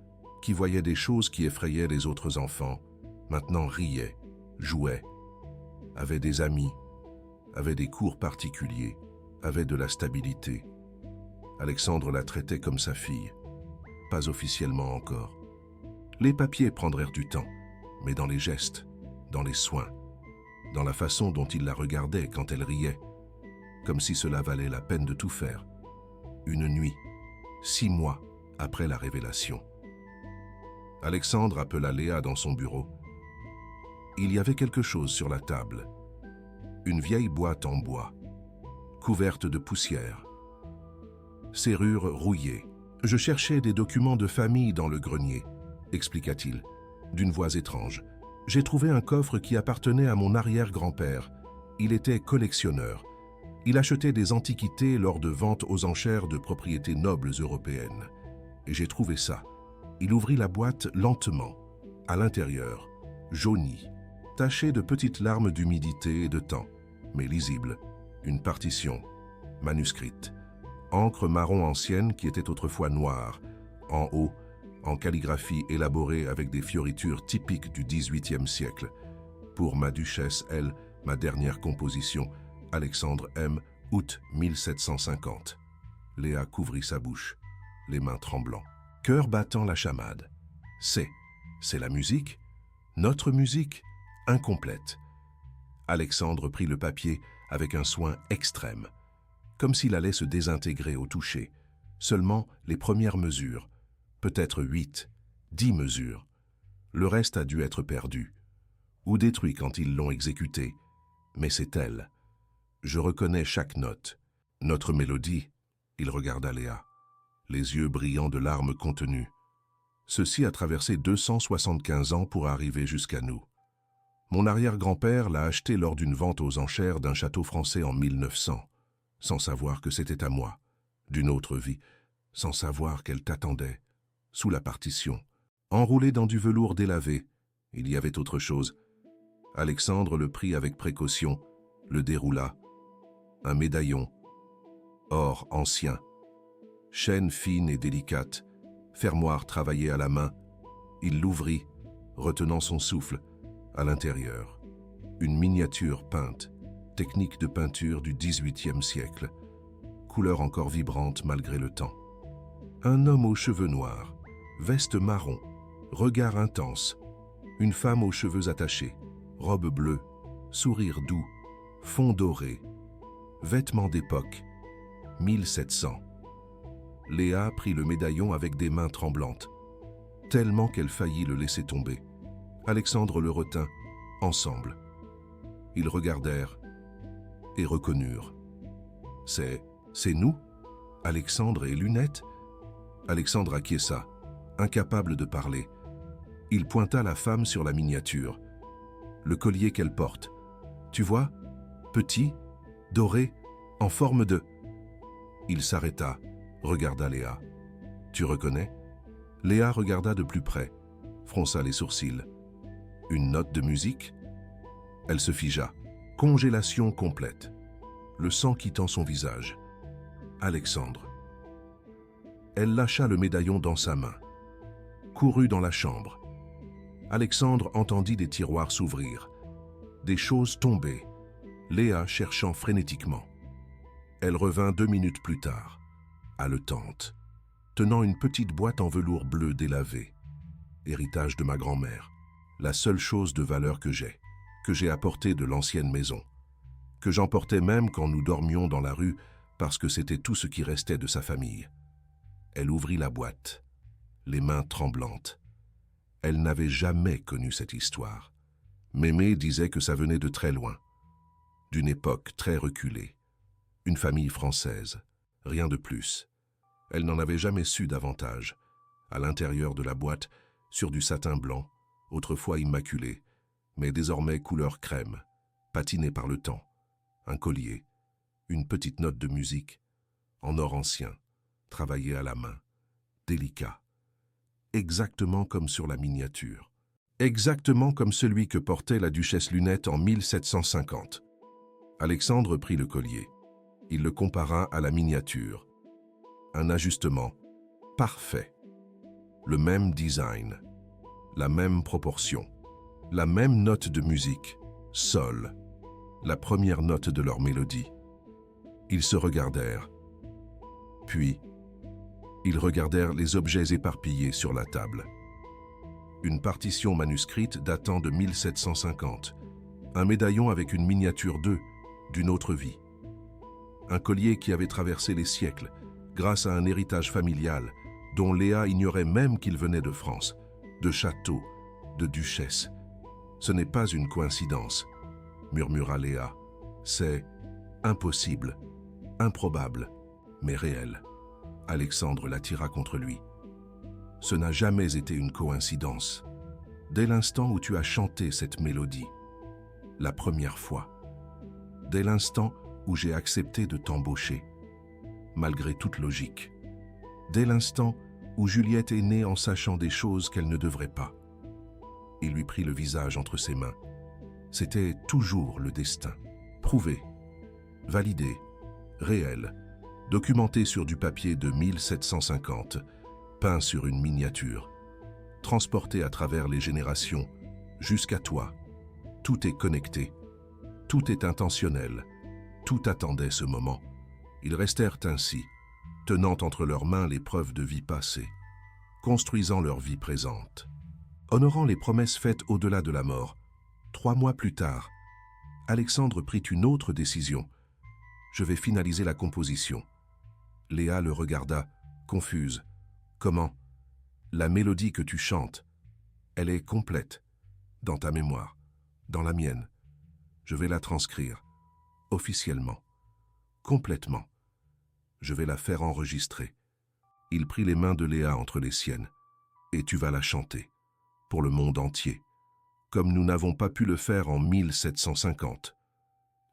qui voyait des choses qui effrayaient les autres enfants, maintenant riait, jouait, avait des amis, avait des cours particuliers, avait de la stabilité. Alexandre la traitait comme sa fille, pas officiellement encore. Les papiers prendraient du temps, mais dans les gestes, dans les soins, dans la façon dont il la regardait quand elle riait, comme si cela valait la peine de tout faire. Une nuit, 6 mois après la révélation. Alexandre appela Léa dans son bureau. Il y avait quelque chose sur la table. Une vieille boîte en bois, couverte de poussière. Serrure rouillée. Je cherchais des documents de famille dans le grenier, expliqua-t-il, d'une voix étrange. J'ai trouvé un coffre qui appartenait à mon arrière-grand-père. Il était collectionneur. Il achetait des antiquités lors de ventes aux enchères de propriétés nobles européennes. Et j'ai trouvé ça. Il ouvrit la boîte lentement. À l'intérieur, jauni, taché de petites larmes d'humidité et de temps, mais lisible, une partition, manuscrite. Encre marron ancienne qui était autrefois noire, en haut, en calligraphie élaborée avec des fioritures typiques du XVIIIe siècle. Pour ma duchesse, elle, ma dernière composition, Alexandre M., août 1750. Léa couvrit sa bouche, les mains tremblant, cœur battant la chamade. C'est la musique, notre musique, incomplète. Alexandre prit le papier avec un soin extrême, comme s'il allait se désintégrer au toucher. Seulement les premières mesures, peut-être 8, 10 mesures. Le reste a dû être perdu, ou détruit quand ils l'ont exécuté. Mais c'est elle. Je reconnais chaque note. Notre mélodie, il regarda Léa, les yeux brillants de larmes contenues. Ceci a traversé 275 ans pour arriver jusqu'à nous. Mon arrière-grand-père l'a acheté lors d'une vente aux enchères d'un château français en 1900, sans savoir que c'était à moi, d'une autre vie, sans savoir qu'elle t'attendait, sous la partition. Enroulé dans du velours délavé, il y avait autre chose. Alexandre le prit avec précaution, le déroula. Un médaillon, or ancien, chaîne fine et délicate, fermoir travaillé à la main. Il l'ouvrit, retenant son souffle. À l'intérieur, une miniature peinte, technique de peinture du XVIIIe siècle, couleur encore vibrante malgré le temps. Un homme aux cheveux noirs, veste marron, regard intense, une femme aux cheveux attachés, robe bleue, sourire doux, fond doré, vêtements d'époque, 1700. Léa prit le médaillon avec des mains tremblantes, tellement qu'elle faillit le laisser tomber. Alexandre le retint, ensemble. Ils regardèrent et reconnurent. C'est nous, Alexandre et Lunette ?» Alexandre acquiesça, incapable de parler. Il pointa la femme sur la miniature. Le collier qu'elle porte. Tu vois, petit, doré, en forme de... Il s'arrêta, regarda Léa. Tu reconnais? Léa regarda de plus près, fronça les sourcils. Une note de musique? Elle se figea. Congélation complète. Le sang quittant son visage. Alexandre. Elle lâcha le médaillon dans sa main. Courut dans la chambre. Alexandre entendit des tiroirs s'ouvrir. Des choses tomber. Léa cherchant frénétiquement. Elle revint 2 minutes plus tard, haletante, tenant une petite boîte en velours bleu délavé. Héritage de ma grand-mère. La seule chose de valeur que j'ai apportée de l'ancienne maison, que j'emportais même quand nous dormions dans la rue parce que c'était tout ce qui restait de sa famille. Elle ouvrit la boîte, les mains tremblantes. Elle n'avait jamais connu cette histoire. Mémé disait que ça venait de très loin, d'une époque très reculée, une famille française, rien de plus. Elle n'en avait jamais su davantage. À l'intérieur de la boîte, sur du satin blanc, autrefois immaculé, mais désormais couleur crème, patiné par le temps. Un collier, une petite note de musique, en or ancien, travaillé à la main, délicat. Exactement comme sur la miniature. Exactement comme celui que portait la duchesse Lunette en 1750. Alexandre prit le collier. Il le compara à la miniature. Un ajustement parfait. Le même design. La même proportion, la même note de musique, sol, la première note de leur mélodie. Ils se regardèrent. Puis, ils regardèrent les objets éparpillés sur la table. Une partition manuscrite datant de 1750, un médaillon avec une miniature d'eux, d'une autre vie. Un collier qui avait traversé les siècles, grâce à un héritage familial, dont Léa ignorait même qu'il venait de France, de château, de duchesse. Ce n'est pas une coïncidence, murmura Léa. C'est impossible, improbable, mais réel. Alexandre l'attira contre lui. Ce n'a jamais été une coïncidence. Dès l'instant où tu as chanté cette mélodie, la première fois, dès l'instant où j'ai accepté de t'embaucher, malgré toute logique, dès l'instant où Juliette est née en sachant des choses qu'elle ne devrait pas. Il lui prit le visage entre ses mains. C'était toujours le destin. Prouvé, validé, réel, documenté sur du papier de 1750, peint sur une miniature, transporté à travers les générations, jusqu'à toi. Tout est connecté, tout est intentionnel, tout attendait ce moment. Ils restèrent ainsi, tenant entre leurs mains les preuves de vie passée, construisant leur vie présente, honorant les promesses faites au-delà de la mort. 3 mois plus tard, Alexandre prit une autre décision. Je vais finaliser la composition. Léa le regarda, confuse. Comment? La mélodie que tu chantes, elle est complète, dans ta mémoire, dans la mienne. Je vais la transcrire, officiellement, complètement. Je vais la faire enregistrer. Il prit les mains de Léa entre les siennes. Et tu vas la chanter, pour le monde entier, comme nous n'avons pas pu le faire en 1750.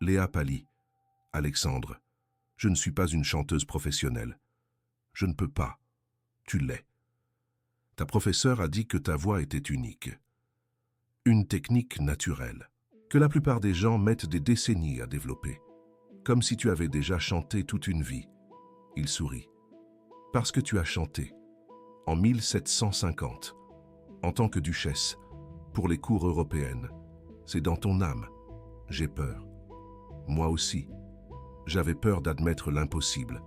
Léa pâlit. Alexandre, je ne suis pas une chanteuse professionnelle. Je ne peux pas. Tu l'es. Ta professeure a dit que ta voix était unique. Une technique naturelle, que la plupart des gens mettent des décennies à développer, comme si tu avais déjà chanté toute une vie. Il sourit. Parce que tu as chanté, en 1750, en tant que duchesse, pour les cours européennes. C'est dans ton âme. J'ai peur. Moi aussi. J'avais peur d'admettre l'impossible,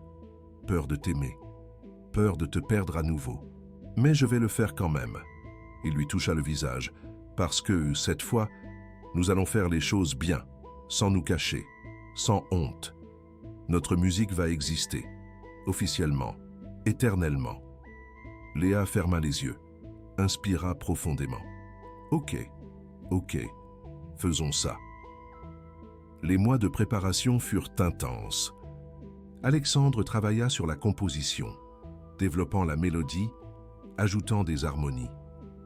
peur de t'aimer, peur de te perdre à nouveau. Mais je vais le faire quand même. Il lui toucha le visage, parce que, cette fois, nous allons faire les choses bien, sans nous cacher, sans honte. Notre musique va exister, officiellement, éternellement. Léa ferma les yeux, inspira profondément. Ok, faisons ça. Les mois de préparation furent intenses. Alexandre travailla sur la composition, développant la mélodie, ajoutant des harmonies,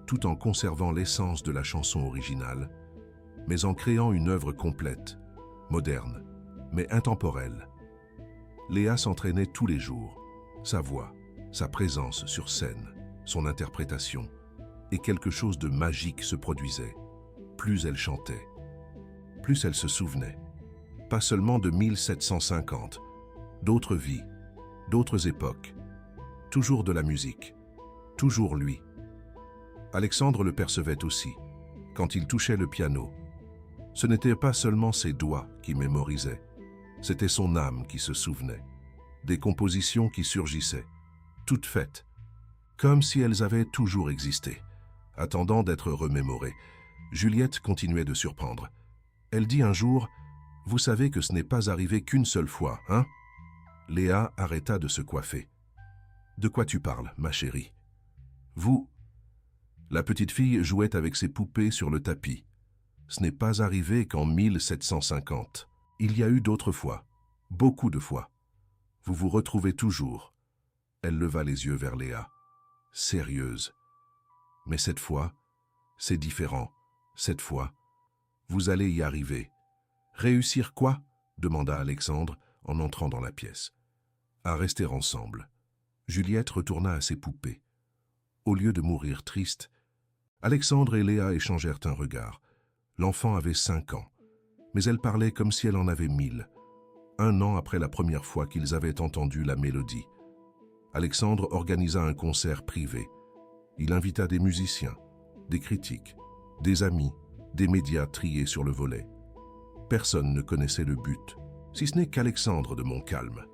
tout en conservant l'essence de la chanson originale, mais en créant une œuvre complète, moderne, mais intemporelle. Léa s'entraînait tous les jours. Sa voix, sa présence sur scène, son interprétation, et quelque chose de magique se produisait. Plus elle chantait, plus elle se souvenait. Pas seulement de 1750, d'autres vies, d'autres époques, toujours de la musique, toujours lui. Alexandre le percevait aussi, quand il touchait le piano. Ce n'était pas seulement ses doigts qui mémorisaient, c'était son âme qui se souvenait. Des compositions qui surgissaient, toutes faites, comme si elles avaient toujours existé, attendant d'être remémorées. Juliette continuait de surprendre. Elle dit un jour: « Vous savez que ce n'est pas arrivé qu'une seule fois, hein ?» Léa arrêta de se coiffer. « De quoi tu parles, ma chérie ? » « Vous ?» La petite fille jouait avec ses poupées sur le tapis. « Ce n'est pas arrivé qu'en 1750. Il y a eu d'autres fois, beaucoup de fois. Vous vous retrouvez toujours. » Elle leva les yeux vers Léa, sérieuse. « Mais cette fois, c'est différent. Cette fois, vous allez y arriver. » « Réussir quoi ?» demanda Alexandre en entrant dans la pièce. « À rester ensemble. » Juliette retourna à ses poupées. Au lieu de mourir triste, Alexandre et Léa échangèrent un regard. L'enfant avait 5 ans, mais elle parlait comme si elle en avait 1000. 1 an après la première fois qu'ils avaient entendu la mélodie. Alexandre organisa un concert privé. Il invita des musiciens, des critiques, des amis, des médias triés sur le volet. Personne ne connaissait le but, si ce n'est qu'Alexandre de Montcalm,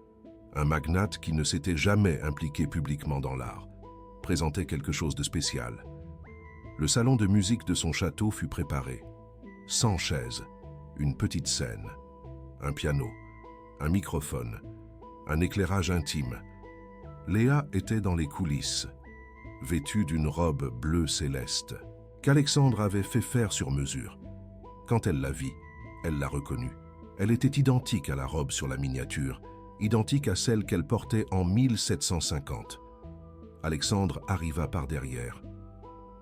un magnate qui ne s'était jamais impliqué publiquement dans l'art, présentait quelque chose de spécial. Le salon de musique de son château fut préparé. 100 chaises, une petite scène, un piano, un microphone, un éclairage intime. Léa était dans les coulisses, vêtue d'une robe bleu céleste, qu'Alexandre avait fait faire sur mesure. Quand elle la vit, elle la reconnut. Elle était identique à la robe sur la miniature, identique à celle qu'elle portait en 1750. Alexandre arriva par derrière.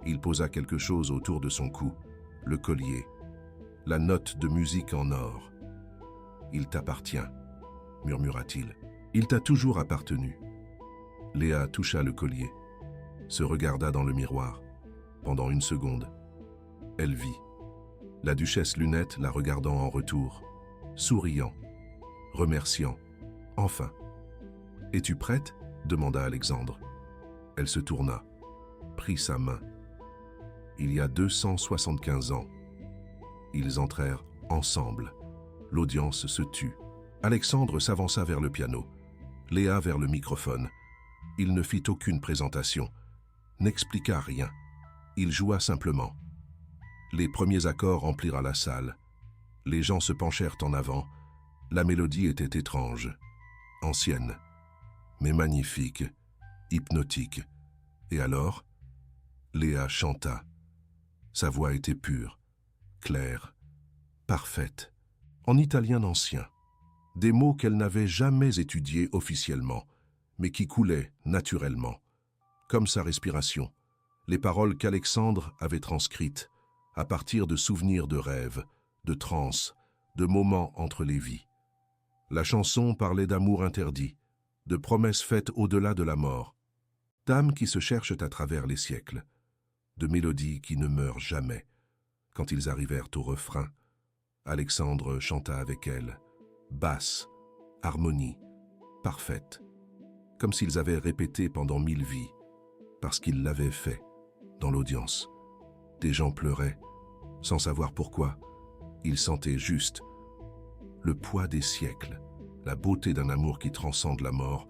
Il posa quelque chose autour de son cou, le collier, la note de musique en or. « Il t'appartient », murmura-t-il. « Il t'a toujours appartenu. » Léa toucha le collier, se regarda dans le miroir. Pendant une seconde, elle vit. La duchesse Lunette la regardant en retour, souriant, remerciant. Enfin. « Es-tu prête ?» demanda Alexandre. Elle se tourna, prit sa main. Il y a 275 ans. Ils entrèrent ensemble. L'audience se tut. Alexandre s'avança vers le piano, Léa vers le microphone. Il ne fit aucune présentation, n'expliqua rien. Il joua simplement. Les premiers accords remplirent la salle. Les gens se penchèrent en avant. La mélodie était étrange, ancienne, mais magnifique, hypnotique. Et alors, Léa chanta. Sa voix était pure, claire, parfaite, en italien ancien. Des mots qu'elle n'avait jamais étudiés officiellement, mais qui coulaient naturellement, comme sa respiration, les paroles qu'Alexandre avait transcrites, à partir de souvenirs de rêves, de transes, de moments entre les vies. La chanson parlait d'amour interdit, de promesses faites au-delà de la mort, d'âmes qui se cherchent à travers les siècles, de mélodies qui ne meurent jamais. Quand ils arrivèrent au refrain, Alexandre chanta avec elle, basse, harmonie, parfaite, comme s'ils avaient répété pendant 1000 vies, parce qu'ils l'avaient fait, dans l'audience. Des gens pleuraient, sans savoir pourquoi. Ils sentaient juste le poids des siècles, la beauté d'un amour qui transcende la mort,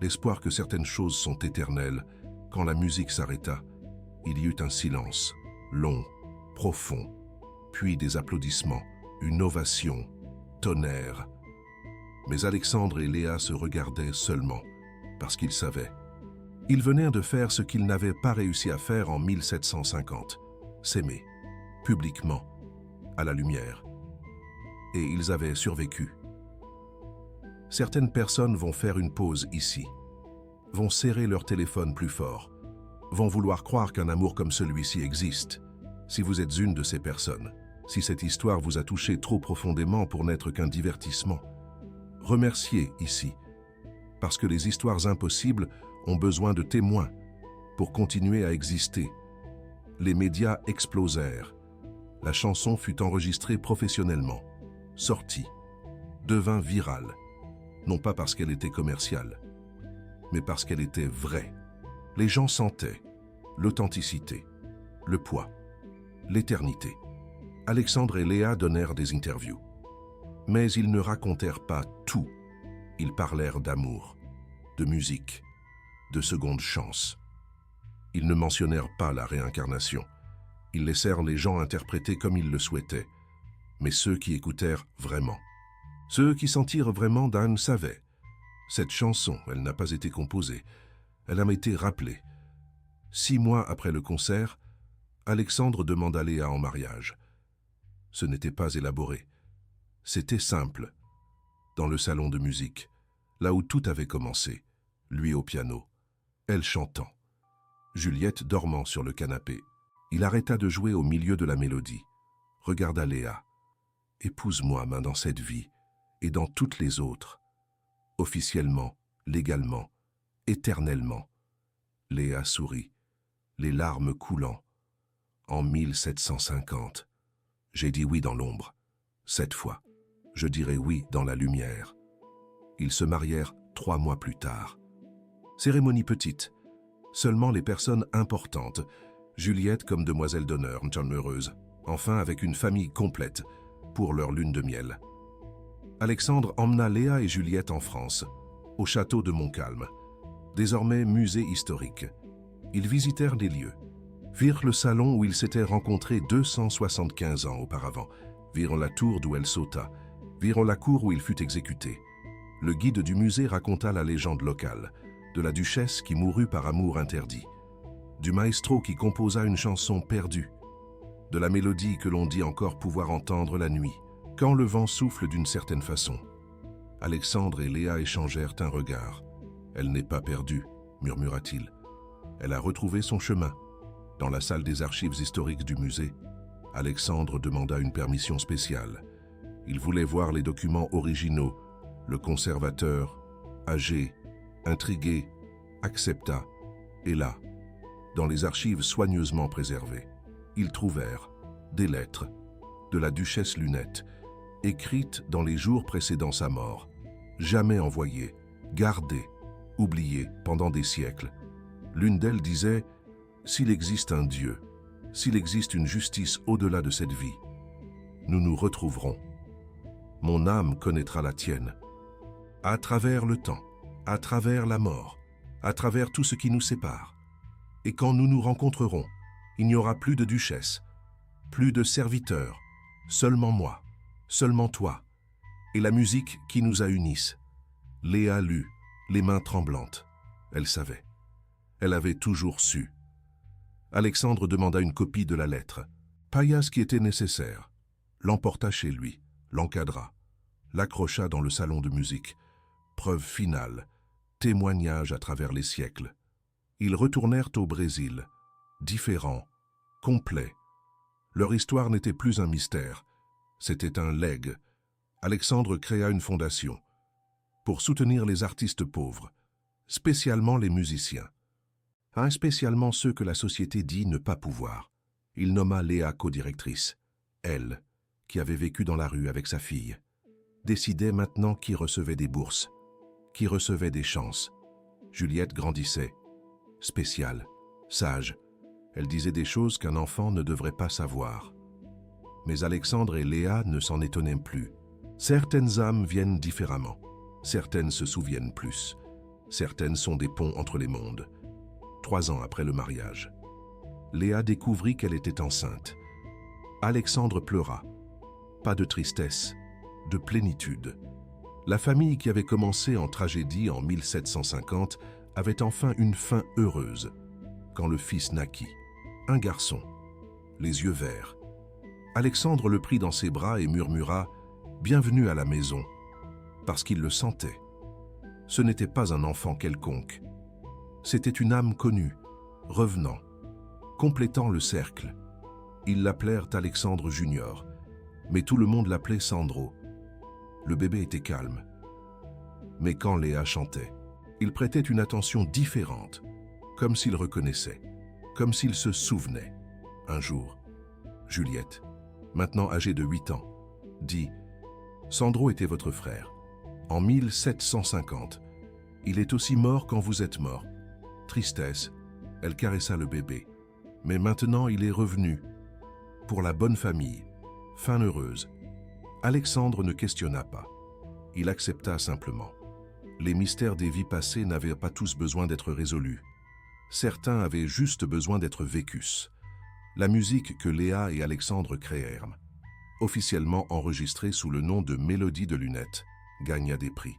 l'espoir que certaines choses sont éternelles. Quand la musique s'arrêta, il y eut un silence, long, profond, puis des applaudissements, une ovation, tonnerre. Mais Alexandre et Léa se regardaient seulement, parce qu'ils savaient. Ils venaient de faire ce qu'ils n'avaient pas réussi à faire en 1750, s'aimer, publiquement, à la lumière. Et ils avaient survécu. Certaines personnes vont faire une pause ici, vont serrer leur téléphone plus fort, vont vouloir croire qu'un amour comme celui-ci existe. Si vous êtes une de ces personnes, si cette histoire vous a touché trop profondément pour n'être qu'un divertissement, remerciez ici, parce que les histoires impossibles ont besoin de témoins pour continuer à exister. Les médias explosèrent. La chanson fut enregistrée professionnellement, sortie, devint virale, non pas parce qu'elle était commerciale, mais parce qu'elle était vraie. Les gens sentaient l'authenticité, le poids, l'éternité. Alexandre et Léa donnèrent des interviews. Mais ils ne racontèrent pas tout. Ils parlèrent d'amour, de musique, de seconde chance. Ils ne mentionnèrent pas la réincarnation. Ils laissèrent les gens interpréter comme ils le souhaitaient. Mais ceux qui écoutèrent vraiment, ceux qui sentirent vraiment, Dan savaient. Cette chanson, elle n'a pas été composée. Elle a été rappelée. 6 mois après le concert, Alexandre demanda Léa en mariage. Ce n'était pas élaboré. C'était simple. Dans le salon de musique, là où tout avait commencé, lui au piano, elle chantant. Juliette dormant sur le canapé. Il arrêta de jouer au milieu de la mélodie. Regarda Léa. Épouse-moi, main dans cette vie, et dans toutes les autres. Officiellement, légalement, éternellement. Léa sourit, les larmes coulant. En 1750, j'ai dit oui dans l'ombre. Cette fois, je dirai oui dans la lumière. Ils se marièrent 3 mois plus tard. Cérémonie petite. Seulement les personnes importantes. Juliette comme demoiselle d'honneur, heureuse. Enfin avec une famille complète pour leur lune de miel. Alexandre emmena Léa et Juliette en France, au château de Montcalm, désormais musée historique. Ils visitèrent les lieux, virent le salon où ils s'étaient rencontrés 275 ans auparavant, virent la tour d'où elle sauta, virent la cour où il fut exécuté. Le guide du musée raconta la légende locale, de la duchesse qui mourut par amour interdit, du maestro qui composa une chanson perdue, de la mélodie que l'on dit encore pouvoir entendre la nuit, quand le vent souffle d'une certaine façon. Alexandre et Léa échangèrent un regard. « Elle n'est pas perdue », murmura-t-il. « Elle a retrouvé son chemin. » Dans la salle des archives historiques du musée, Alexandre demanda une permission spéciale. Il voulait voir les documents originaux. Le conservateur, âgé, intrigué, accepta. Et là, dans les archives soigneusement préservées, ils trouvèrent des lettres de la duchesse Lunette, écrites dans les jours précédant sa mort, jamais envoyées, gardées, oubliées pendant des siècles. L'une d'elles disait « S'il existe un Dieu, s'il existe une justice au-delà de cette vie, nous nous retrouverons. Mon âme connaîtra la tienne. À travers le temps, à travers la mort, à travers tout ce qui nous sépare. Et quand nous nous rencontrerons, il n'y aura plus de duchesse, plus de serviteurs, seulement moi, seulement toi, et la musique qui nous a unissent. » Léa lut, les mains tremblantes. Elle savait. Elle avait toujours su. Alexandre demanda une copie de la lettre. Pailla ce qui était nécessaire, l'emporta chez lui, l'encadra, l'accrocha dans le salon de musique. Preuve finale, témoignage à travers les siècles. Ils retournèrent au Brésil, différents, complets. Leur histoire n'était plus un mystère, c'était un legs. Alexandre créa une fondation pour soutenir les artistes pauvres, spécialement les musiciens, spécialement ceux que la société dit ne pas pouvoir. Il nomma Léa co-directrice. Elle, qui avait vécu dans la rue avec sa fille, décidait maintenant qui recevait des bourses, qui recevait des chances. Juliette grandissait, spéciale, sage. Elle disait des choses qu'un enfant ne devrait pas savoir. Mais Alexandre et Léa ne s'en étonnaient plus. Certaines âmes viennent différemment. Certaines se souviennent plus. Certaines sont des ponts entre les mondes. 3 ans après le mariage, Léa découvrit qu'elle était enceinte. Alexandre pleura. Pas de tristesse, de plénitude. La famille qui avait commencé en tragédie en 1750 avait enfin une fin heureuse quand le fils naquit. Un garçon, les yeux verts. Alexandre le prit dans ses bras et murmura « Bienvenue à la maison », parce qu'il le sentait. Ce n'était pas un enfant quelconque. C'était une âme connue, revenant, complétant le cercle. Ils l'appelèrent Alexandre Junior, mais tout le monde l'appelait Sandro. Le bébé était calme. Mais quand Léa chantait, il prêtait une attention différente, comme s'il reconnaissait, comme s'il se souvenait. Un jour, Juliette, maintenant âgée de 8 ans, dit « Sandro était votre frère. En 1750, il est aussi mort quand vous êtes mort. » Tristesse, elle caressa le bébé. Mais maintenant il est revenu. Pour la bonne famille, fin heureuse. Alexandre ne questionna pas. Il accepta simplement. Les mystères des vies passées n'avaient pas tous besoin d'être résolus. Certains avaient juste besoin d'être vécus. La musique que Léa et Alexandre créèrent, officiellement enregistrée sous le nom de Mélodie de Lunettes, gagna des prix.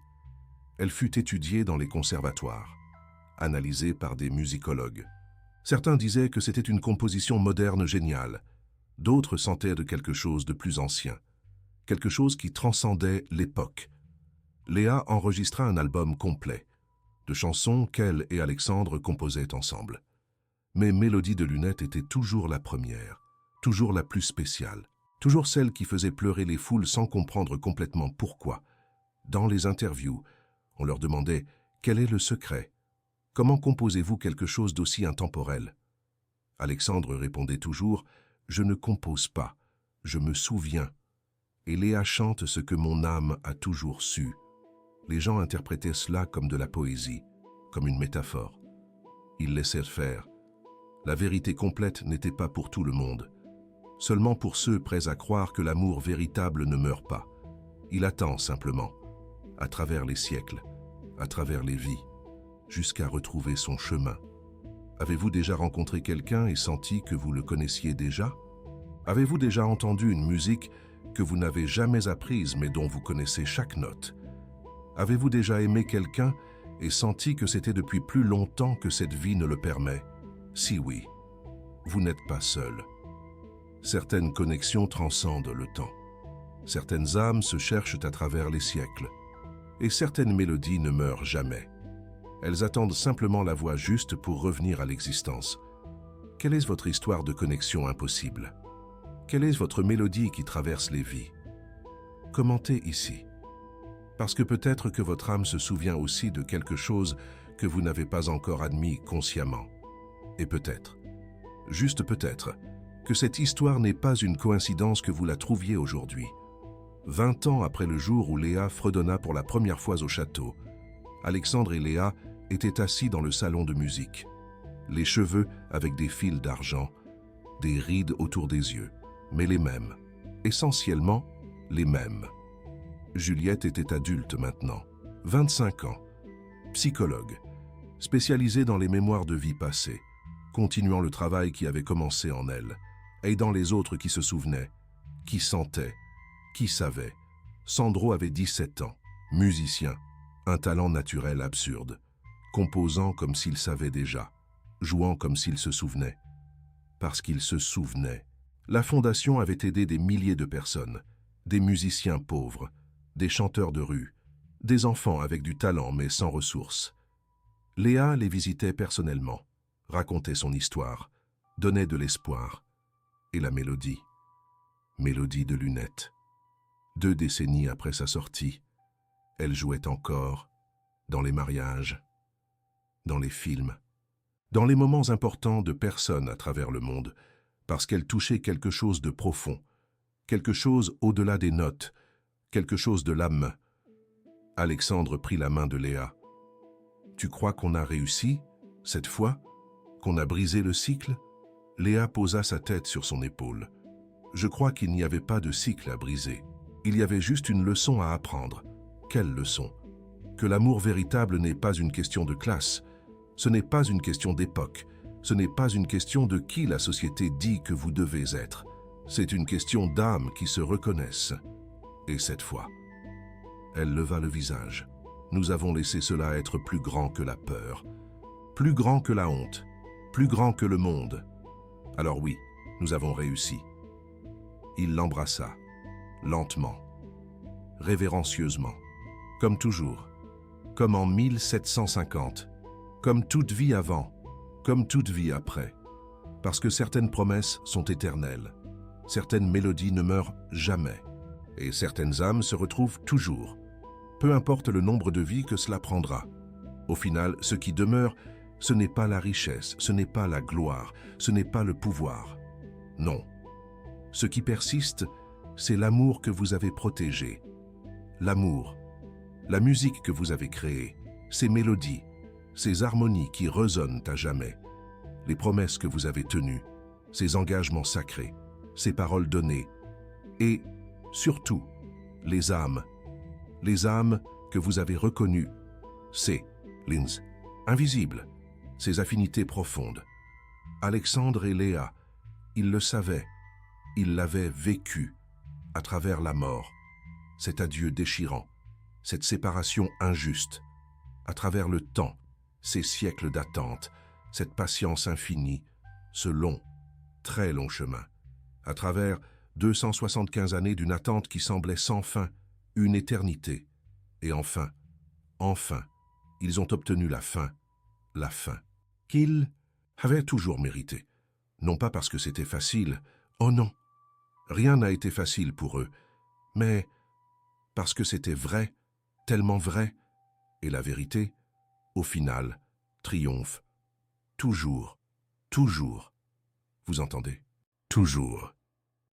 Elle fut étudiée dans les conservatoires, analysée par des musicologues. Certains disaient que c'était une composition moderne géniale. D'autres sentaient de quelque chose de plus ancien, quelque chose qui transcendait l'époque. Léa enregistra un album complet, de chansons qu'elle et Alexandre composaient ensemble. Mais Mélodie de Lunettes était toujours la première, toujours la plus spéciale, toujours celle qui faisait pleurer les foules sans comprendre complètement pourquoi. Dans les interviews, on leur demandait « Quel est le secret ? Comment composez-vous quelque chose d'aussi intemporel ?» Alexandre répondait toujours « Je ne compose pas, je me souviens. » Et Léa chante ce que mon âme a toujours su. Les gens interprétaient cela comme de la poésie, comme une métaphore. Ils laissèrent faire. La vérité complète n'était pas pour tout le monde, seulement pour ceux prêts à croire que l'amour véritable ne meurt pas. Il attend simplement, à travers les siècles, à travers les vies, jusqu'à retrouver son chemin. Avez-vous déjà rencontré quelqu'un et senti que vous le connaissiez déjà? Avez-vous déjà entendu une musique que vous n'avez jamais apprise mais dont vous connaissez chaque note? Avez-vous déjà aimé quelqu'un et senti que c'était depuis plus longtemps que cette vie ne le permet? Si oui, vous n'êtes pas seul. Certaines connexions transcendent le temps. Certaines âmes se cherchent à travers les siècles. Et certaines mélodies ne meurent jamais. Elles attendent simplement la voix juste pour revenir à l'existence. Quelle est votre histoire de connexion impossible? Quelle est votre mélodie qui traverse les vies? Commentez ici. Parce que peut-être que votre âme se souvient aussi de quelque chose que vous n'avez pas encore admis consciemment. Et peut-être, juste peut-être, que cette histoire n'est pas une coïncidence que vous la trouviez aujourd'hui. 20 ans après le jour où Léa fredonna pour la première fois au château, Alexandre et Léa étaient assis dans le salon de musique, les cheveux avec des fils d'argent, des rides autour des yeux, mais les mêmes, essentiellement les mêmes. Juliette était adulte maintenant, 25 ans, psychologue, spécialisée dans les mémoires de vie passée, continuant le travail qui avait commencé en elle, aidant les autres qui se souvenaient, qui sentaient, qui savaient. Sandro avait 17 ans, musicien, un talent naturel absurde, composant comme s'il savait déjà, jouant comme s'il se souvenait. Parce qu'il se souvenait. La Fondation avait aidé des milliers de personnes, des musiciens pauvres, des chanteurs de rue, des enfants avec du talent mais sans ressources. Léa les visitait personnellement, racontait son histoire, donnait de l'espoir. Et la mélodie. Mélodie de lunettes. 2 décennies après sa sortie, elle jouait encore dans les mariages, dans les films, dans les moments importants de personnes à travers le monde, parce qu'elle touchait quelque chose de profond, quelque chose au-delà des notes, quelque chose de l'âme. Alexandre prit la main de Léa. « Tu crois qu'on a réussi, cette fois, qu'on a brisé le cycle ?» Léa posa sa tête sur son épaule. « Je crois qu'il n'y avait pas de cycle à briser. Il y avait juste une leçon à apprendre. » Quelle leçon? Que l'amour véritable n'est pas une question de classe, ce n'est pas une question d'époque, ce n'est pas une question de qui la société dit que vous devez être. C'est une question d'âmes qui se reconnaissent. Et cette fois, elle leva le visage. Nous avons laissé cela être plus grand que la peur, plus grand que la honte, plus grand que le monde. Alors oui, nous avons réussi. Il l'embrassa, lentement, révérencieusement, comme toujours, comme en 1750, comme toute vie avant, comme toute vie après. Parce que certaines promesses sont éternelles, certaines mélodies ne meurent jamais, et certaines âmes se retrouvent toujours, peu importe le nombre de vies que cela prendra. Au final, ce qui demeure, ce n'est pas la richesse, ce n'est pas la gloire, ce n'est pas le pouvoir. Non. Ce qui persiste, c'est l'amour que vous avez protégé. L'amour, la musique que vous avez créée, ces mélodies, ces harmonies qui résonnent à jamais, les promesses que vous avez tenues, ces engagements sacrés, ces paroles données, et, surtout, les âmes que vous avez reconnues, ces Lins, invisibles, ces affinités profondes. Alexandre et Léa, ils le savaient, ils l'avaient vécu à travers la mort, cet adieu déchirant, cette séparation injuste, à travers le temps, ces siècles d'attente, cette patience infinie, ce long, très long chemin, à travers 275 années d'une attente qui semblait sans fin, une éternité. Et enfin, ils ont obtenu la fin qu'ils avaient toujours méritée. Non pas parce que c'était facile, oh non, rien n'a été facile pour eux, mais parce que c'était vrai, tellement vrai, et la vérité, au final, triomphe. Toujours, toujours. Vous entendez? Toujours.